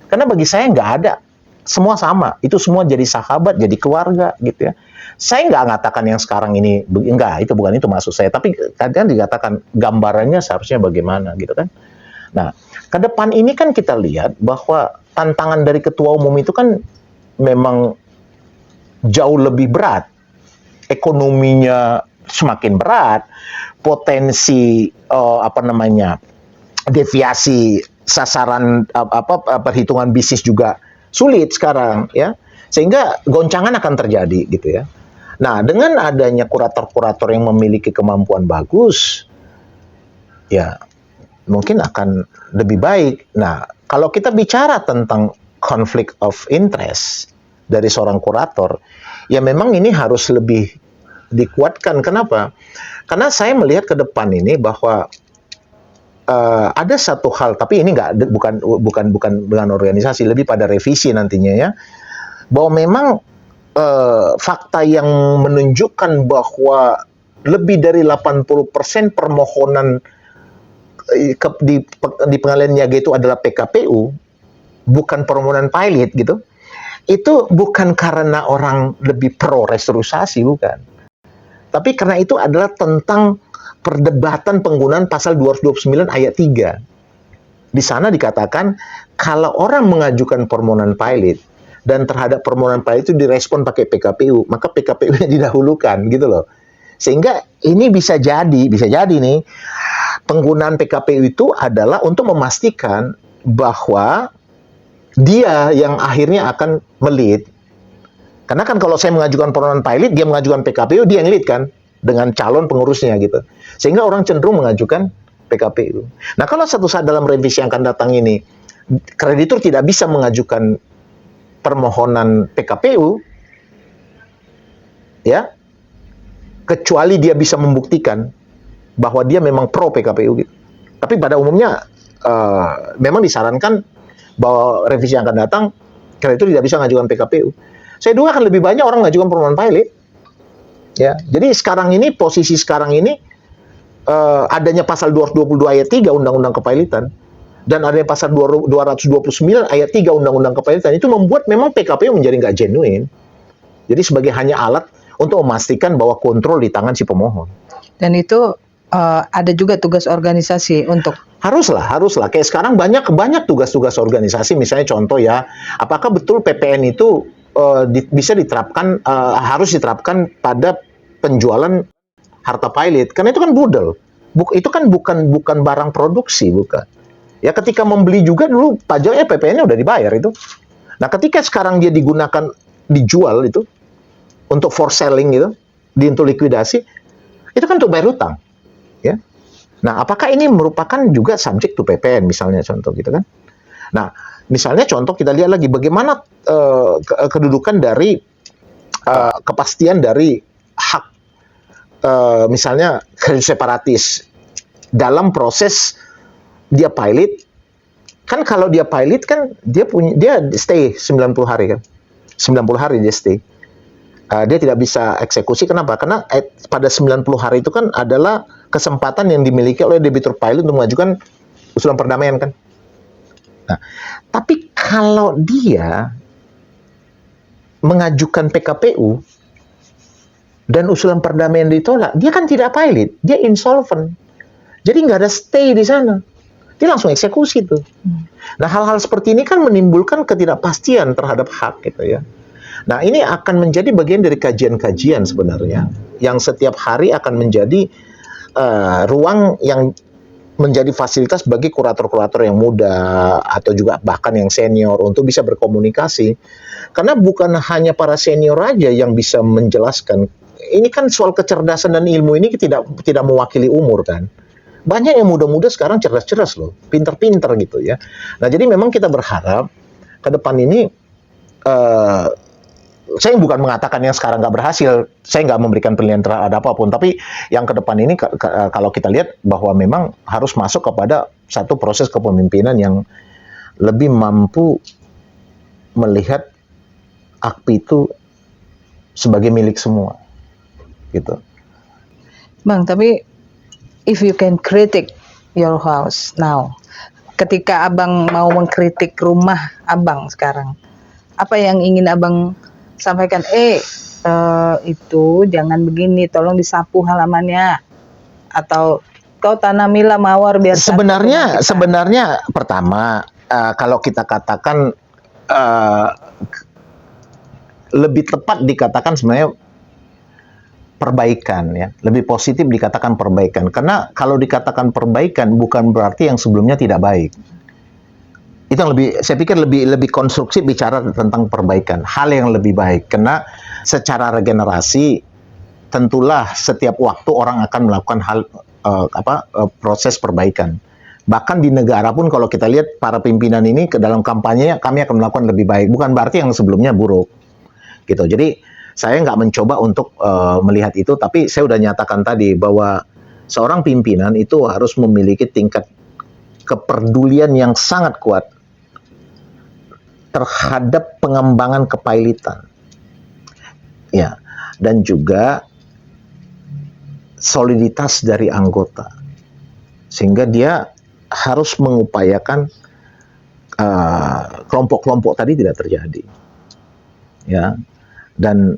karena bagi saya nggak ada, semua sama, itu semua jadi sahabat, jadi keluarga gitu ya. Saya nggak mengatakan yang sekarang ini enggak, itu bukan itu maksud saya, tapi kadang dikatakan gambarannya seharusnya bagaimana gitu kan. Nah, ke depan ini kan kita lihat bahwa tantangan dari ketua umum itu kan memang jauh lebih berat. Ekonominya semakin berat, potensi deviasi sasaran perhitungan bisnis juga sulit sekarang ya, sehingga goncangan akan terjadi gitu ya. Nah, dengan adanya kurator-kurator yang memiliki kemampuan bagus, ya mungkin akan lebih baik. Nah, kalau kita bicara tentang conflict of interest dari seorang kurator, ya memang ini harus lebih dikuatkan. Kenapa? Karena saya melihat ke depan ini bahwa ada satu hal, tapi ini bukan dengan organisasi, lebih pada revisi nantinya ya, bahwa memang fakta yang menunjukkan bahwa lebih dari 80% permohonan di pengadilan niaga itu adalah PKPU, bukan permohonan pilot gitu. Itu bukan karena orang lebih pro restrukturisasi, bukan. Tapi karena itu adalah tentang perdebatan penggunaan pasal 229 ayat 3. Di sana dikatakan kalau orang mengajukan permohonan pilot dan terhadap permohonan pilot itu direspon pakai PKPU, maka PKPU-nya didahulukan gitu loh. Sehingga ini bisa jadi nih penggunaan PKPU itu adalah untuk memastikan bahwa dia yang akhirnya akan melit. Karena kan kalau saya mengajukan permohonan pilot, dia mengajukan PKPU, dia yang lead kan dengan calon pengurusnya gitu. Sehingga orang cenderung mengajukan PKPU. Nah, kalau satu saat dalam revisi yang akan datang ini kreditur tidak bisa mengajukan permohonan PKPU, ya, kecuali dia bisa membuktikan bahwa dia memang pro PKPU gitu. Tapi pada umumnya memang disarankan bahwa revisi yang akan datang kreditur tidak bisa mengajukan PKPU. Saya duga akan lebih banyak orang mengajukan permohonan pilot. Ya, jadi posisi sekarang ini adanya pasal 222 ayat 3 Undang-Undang Kepailitan dan adanya pasal 229 ayat 3 Undang-Undang Kepailitan itu membuat memang PKPU menjadi nggak genuine. Jadi sebagai hanya alat untuk memastikan bahwa kontrol di tangan si pemohon. Dan itu ada juga tugas organisasi untuk haruslah. Kayak sekarang banyak tugas-tugas organisasi. Misalnya contoh ya, apakah betul PPN itu bisa diterapkan, harus diterapkan pada penjualan harta pilot? Karena itu kan budel. Itu kan bukan barang produksi, bukan. Ya ketika membeli juga dulu pajaknya PPN-nya udah dibayar itu. Nah ketika sekarang dia dijual itu untuk for selling gitu, untuk likuidasi, itu kan untuk bayar utang. Ya. Nah, apakah ini merupakan juga subjek to PPN misalnya contoh gitu kan? Nah, misalnya contoh kita lihat lagi bagaimana kedudukan dari kepastian dari hak misalnya kredit separatis dalam proses dia pilot. Kan kalau dia pilot kan dia stay 90 hari kan. 90 hari dia stay. Dia tidak bisa eksekusi. Kenapa? Karena pada 90 hari itu kan adalah kesempatan yang dimiliki oleh debitur pilot untuk mengajukan usulan perdamaian kan. Nah, tapi kalau dia mengajukan PKPU dan usulan perdamaian ditolak, dia kan tidak pilot, dia insolvent. Jadi nggak ada stay di sana. Dia langsung eksekusi tuh. Nah, hal-hal seperti ini kan menimbulkan ketidakpastian terhadap hak gitu ya. Nah, ini akan menjadi bagian dari kajian-kajian sebenarnya yang setiap hari akan menjadi ruang yang menjadi fasilitas bagi kurator-kurator yang muda atau juga bahkan yang senior untuk bisa berkomunikasi. Karena bukan hanya para senior aja yang bisa menjelaskan. Ini kan soal kecerdasan dan ilmu ini tidak mewakili umur kan. Banyak yang muda-muda sekarang cerdas-cerdas loh, pinter-pinter gitu ya. Nah, jadi memang kita berharap ke depan ini saya bukan mengatakan yang sekarang nggak berhasil, saya nggak memberikan penilaian terhadap apapun, tapi yang ke depan ini kalau kita lihat bahwa memang harus masuk kepada satu proses kepemimpinan yang lebih mampu melihat AKPI itu sebagai milik semua, gitu. Bang, tapi if you can critic your house now, ketika abang mau mengkritik rumah abang sekarang, apa yang ingin abang sampaikan? Itu jangan begini, tolong disapu halamannya, atau kau tanamilah mawar biar sebenarnya pertama kalau kita katakan lebih tepat dikatakan sebenarnya perbaikan ya, lebih positif dikatakan perbaikan. Karena kalau dikatakan perbaikan bukan berarti yang sebelumnya tidak baik. Itu yang lebih, saya pikir lebih konstruksi bicara tentang perbaikan, hal yang lebih baik. Karena secara regenerasi tentulah setiap waktu orang akan melakukan proses perbaikan. Bahkan di negara pun kalau kita lihat para pimpinan ini ke dalam kampanye kami akan melakukan lebih baik, bukan berarti yang sebelumnya buruk. Gitu. Jadi saya nggak mencoba untuk melihat itu, tapi saya udah nyatakan tadi bahwa seorang pimpinan itu harus memiliki tingkat kepedulian yang sangat kuat terhadap pengembangan kepailitan, ya, dan juga soliditas dari anggota, sehingga dia harus mengupayakan kelompok-kelompok tadi tidak terjadi, ya, dan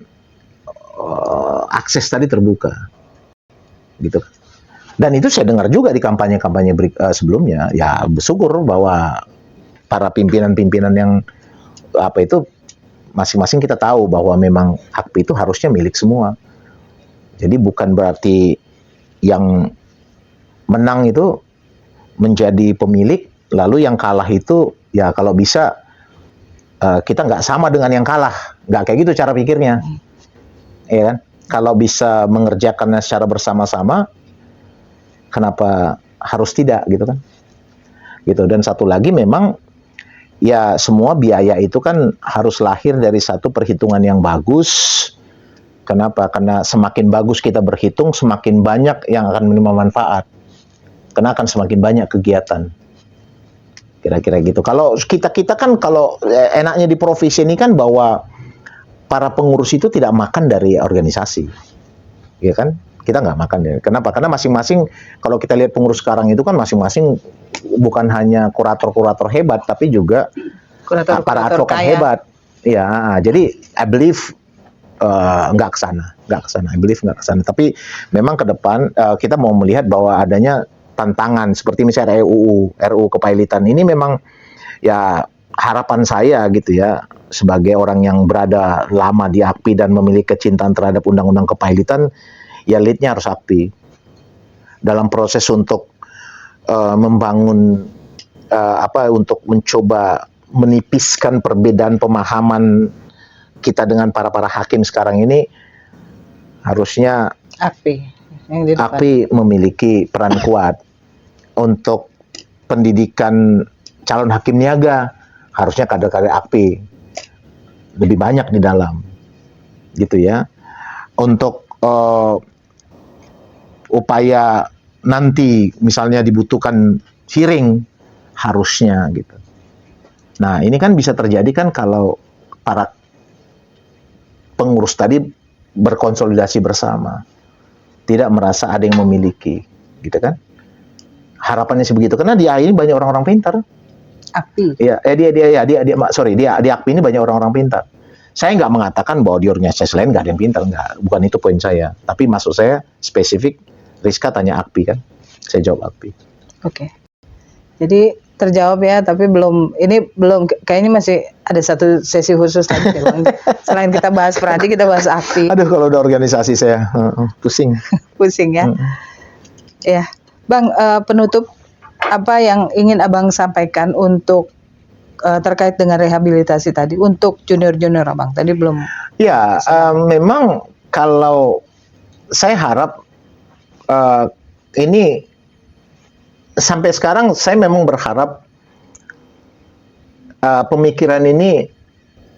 akses tadi terbuka, gitu. Dan itu saya dengar juga di kampanye-kampanye sebelumnya, ya bersyukur bahwa para pimpinan-pimpinan yang masing-masing kita tahu bahwa memang AKPI itu harusnya milik semua. Jadi bukan berarti yang menang itu menjadi pemilik, lalu yang kalah itu ya kalau bisa kita nggak sama dengan yang kalah, nggak kayak gitu cara pikirnya, ya kan? Kalau bisa mengerjakannya secara bersama-sama, kenapa harus tidak gitu kan? Gitu. Dan satu lagi memang ya semua biaya itu kan harus lahir dari satu perhitungan yang bagus. Kenapa? Karena semakin bagus kita berhitung, semakin banyak yang akan menerima manfaat. Karena akan semakin banyak kegiatan. Kira-kira gitu. Kalau kita kan kalau enaknya di provisi ini kan bahwa para pengurus itu tidak makan dari organisasi. Ya kan? Kita nggak makan ya. Kenapa? Karena masing-masing kalau kita lihat pengurus sekarang itu kan masing-masing bukan hanya kurator-kurator hebat, tapi juga para advokat kaya. Hebat. Ya, jadi I believe nggak ke sana. I believe nggak ke sana. Tapi memang ke depan kita mau melihat bahwa adanya tantangan seperti misalnya RUU kepailitan ini memang ya harapan saya gitu ya sebagai orang yang berada lama di AKPI dan memiliki kecintaan terhadap undang-undang kepailitan, ya leadnya harus AKPI dalam proses untuk membangun untuk mencoba menipiskan perbedaan pemahaman kita dengan para hakim sekarang ini. Harusnya AKPI memiliki peran kuat untuk pendidikan calon hakim niaga. Harusnya kader-kader AKPI lebih banyak di dalam, gitu ya. Untuk upaya nanti misalnya dibutuhkan hearing, harusnya gitu. Nah ini kan bisa terjadi kan kalau para pengurus tadi berkonsolidasi bersama, tidak merasa ada yang memiliki, gitu kan? Harapannya sebegitu, karena di AI ini banyak orang-orang pintar. AKPI. Iya, di AKPI ini banyak orang-orang pintar. Saya nggak mengatakan bahwa di organisasi lain nggak ada yang pintar, nggak, bukan itu poin saya. Tapi maksud saya spesifik, Rizka tanya AKPI kan, saya jawab AKPI. Oke. Jadi terjawab ya, tapi belum kayaknya masih ada satu sesi khusus tadi. Selain kita bahas Pradi, kita bahas AKPI. Aduh, kalau udah organisasi saya pusing. Pusing ya. Ya, Bang, penutup apa yang ingin Abang sampaikan untuk terkait dengan rehabilitasi tadi untuk junior-junior Abang? Tadi belum. Ya, memang kalau saya harap ini sampai sekarang saya memang berharap pemikiran ini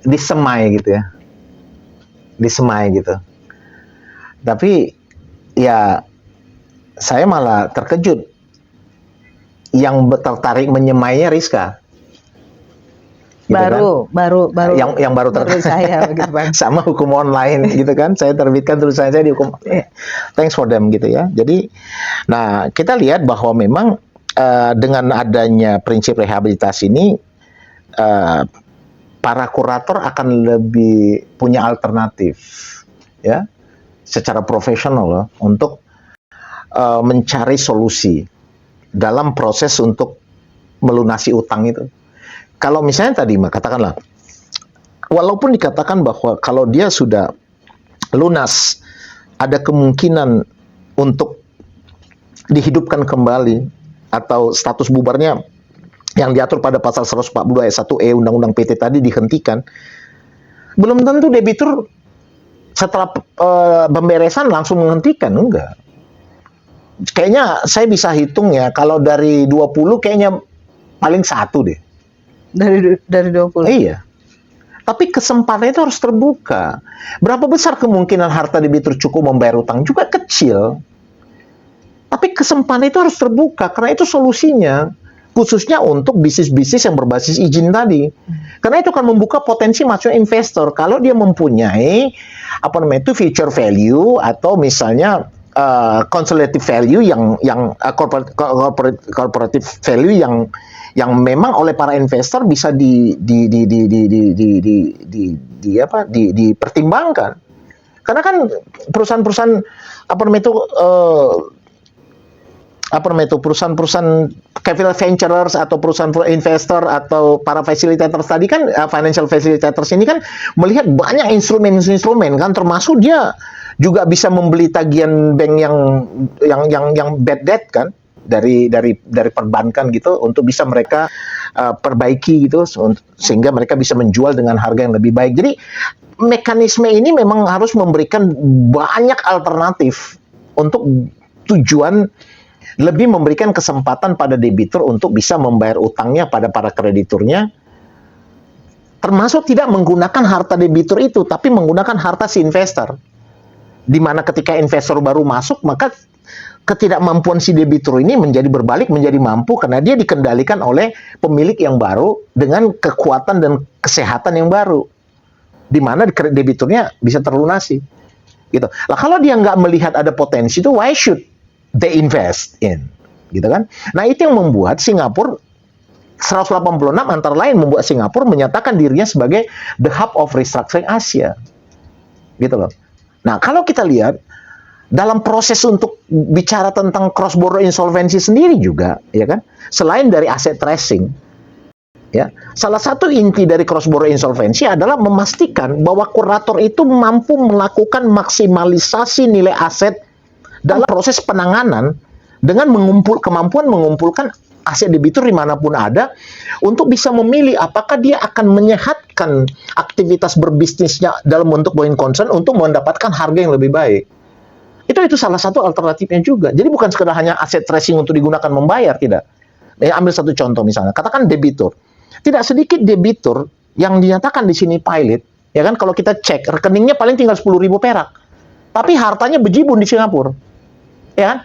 disemai gitu ya. Disemai gitu. Tapi ya saya malah terkejut yang tertarik menyemainya Rizka. Gitu baru yang baru saya begitu Bang. Sama hukum online gitu kan, saya terbitkan tulisan saya di hukum. Thanks for them gitu ya. Jadi nah kita lihat bahwa memang dengan adanya prinsip rehabilitasi ini para kurator akan lebih punya alternatif ya secara profesional loh, untuk mencari solusi dalam proses untuk melunasi utang itu. Kalau misalnya tadi katakanlah, walaupun dikatakan bahwa kalau dia sudah lunas ada kemungkinan untuk dihidupkan kembali atau status bubarnya yang diatur pada pasal 142 ayat 1E Undang-Undang PT tadi dihentikan, belum tentu debitur setelah pemberesan langsung menghentikan, enggak. Kayaknya saya bisa hitung ya, kalau dari 20 kayaknya paling satu deh. Dari 20. Iya. Tapi kesempatan itu harus terbuka. Berapa besar kemungkinan harta debitur cukup membayar utang? Juga kecil. Tapi kesempatan itu harus terbuka, karena itu solusinya. Khususnya untuk bisnis-bisnis yang berbasis izin tadi. Karena itu akan membuka potensi masuk investor. Kalau dia mempunyai, future value, atau misalnya consolidated value corporate value yang memang oleh para investor bisa dipertimbangkan. Karena kan perusahaan-perusahaan perusahaan-perusahaan capital venturers atau perusahaan investor atau para facilitators tadi kan, financial facilitators ini kan melihat banyak instrumen-instrumen kan, termasuk dia juga bisa membeli tagihan bank yang bad debt kan, dari perbankan gitu, untuk bisa mereka perbaiki gitu, sehingga mereka bisa menjual dengan harga yang lebih baik. Jadi mekanisme ini memang harus memberikan banyak alternatif untuk tujuan lebih memberikan kesempatan pada debitur untuk bisa membayar utangnya pada para krediturnya, termasuk tidak menggunakan harta debitur itu, tapi menggunakan harta si investor. Di mana ketika investor baru masuk, maka ketidakmampuan si debitur ini menjadi berbalik menjadi mampu, karena dia dikendalikan oleh pemilik yang baru dengan kekuatan dan kesehatan yang baru, di mana debiturnya bisa terlunasi gitu. Lah kalau dia nggak melihat ada potensi itu, why should they invest in, gitu kan? Nah itu yang membuat Singapura 186 antara lain membuat Singapura menyatakan dirinya sebagai the hub of restructuring Asia, gitu loh. Nah kalau kita lihat dalam proses untuk bicara tentang cross border insolvency sendiri juga, ya kan, selain dari asset tracing, ya, salah satu inti dari cross border insolvency adalah memastikan bahwa kurator itu mampu melakukan maksimalisasi nilai aset dalam proses penanganan dengan kemampuan mengumpulkan aset debitur dimanapun ada, untuk bisa memilih apakah dia akan menyehatkan aktivitas berbisnisnya dalam bentuk going concern untuk mendapatkan harga yang lebih baik. Itu salah satu alternatifnya juga. Jadi bukan sekedar hanya aset tracing untuk digunakan membayar, tidak. Ambil satu contoh misalnya, katakan debitur. Tidak sedikit debitur yang dinyatakan di sini pilot, ya kan, kalau kita cek rekeningnya paling tinggal 10.000 perak, tapi hartanya bejibun di Singapura, ya kan?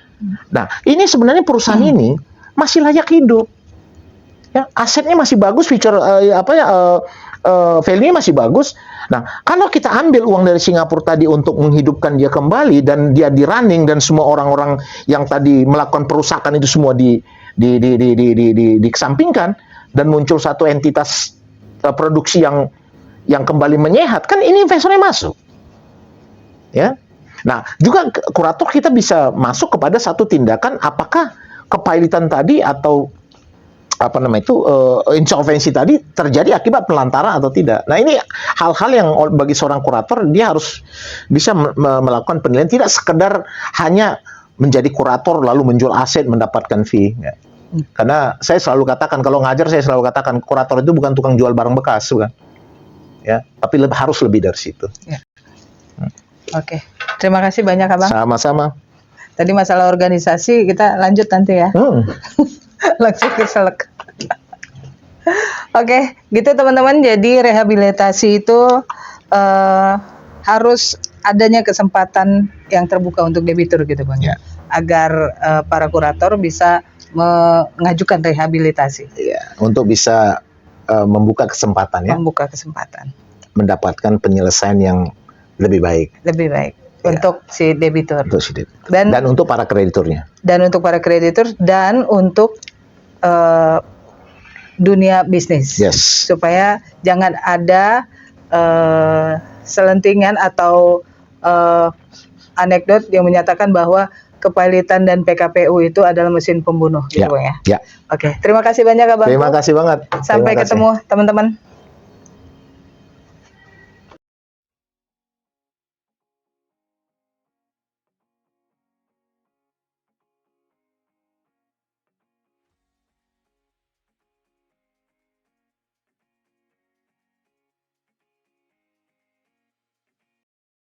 Nah, ini sebenarnya perusahaan ini masih layak hidup, ya, asetnya masih bagus, feature value-nya masih bagus. Nah, kalau kita ambil uang dari Singapura tadi untuk menghidupkan dia kembali dan dia di running, dan semua orang-orang yang tadi melakukan perusakan itu semua dikesampingkan, dan muncul satu entitas produksi yang kembali menyehat, kan ini investornya masuk, ya. Nah, juga kurator kita bisa masuk kepada satu tindakan, apakah kepailitan tadi atau insolvensi tadi terjadi akibat pelantaran atau tidak. Nah, ini hal-hal yang bagi seorang kurator dia harus bisa melakukan penilaian, tidak sekedar hanya menjadi kurator lalu menjual aset mendapatkan fee. Ya. Karena saya selalu katakan, kalau ngajar saya selalu katakan, kurator itu bukan tukang jual barang bekas, bukan. Ya, tapi harus lebih dari situ. Ya. Oke, terima kasih banyak Abang. Sama-sama. Tadi masalah organisasi kita lanjut nanti ya. Langsung ke selek. Oke, gitu teman-teman. Jadi rehabilitasi itu harus adanya kesempatan yang terbuka untuk debitur gitu Bang. Ya. Agar para kurator bisa mengajukan rehabilitasi. Ya, untuk bisa membuka kesempatan, ya. Membuka kesempatan. Mendapatkan penyelesaian yang lebih baik. Lebih baik. Ya. Untuk si debitur. Untuk si debitur. Dan untuk para krediturnya. Dan untuk para kreditur, dan untuk dunia bisnis. Yes. Supaya jangan ada selentingan atau anekdot yang menyatakan bahwa kepailitan dan PKPU itu adalah mesin pembunuh, gitu Bang ya. Ya. Oke, terima kasih banyak Abang. Terima kasih banget. Sampai ketemu teman-teman.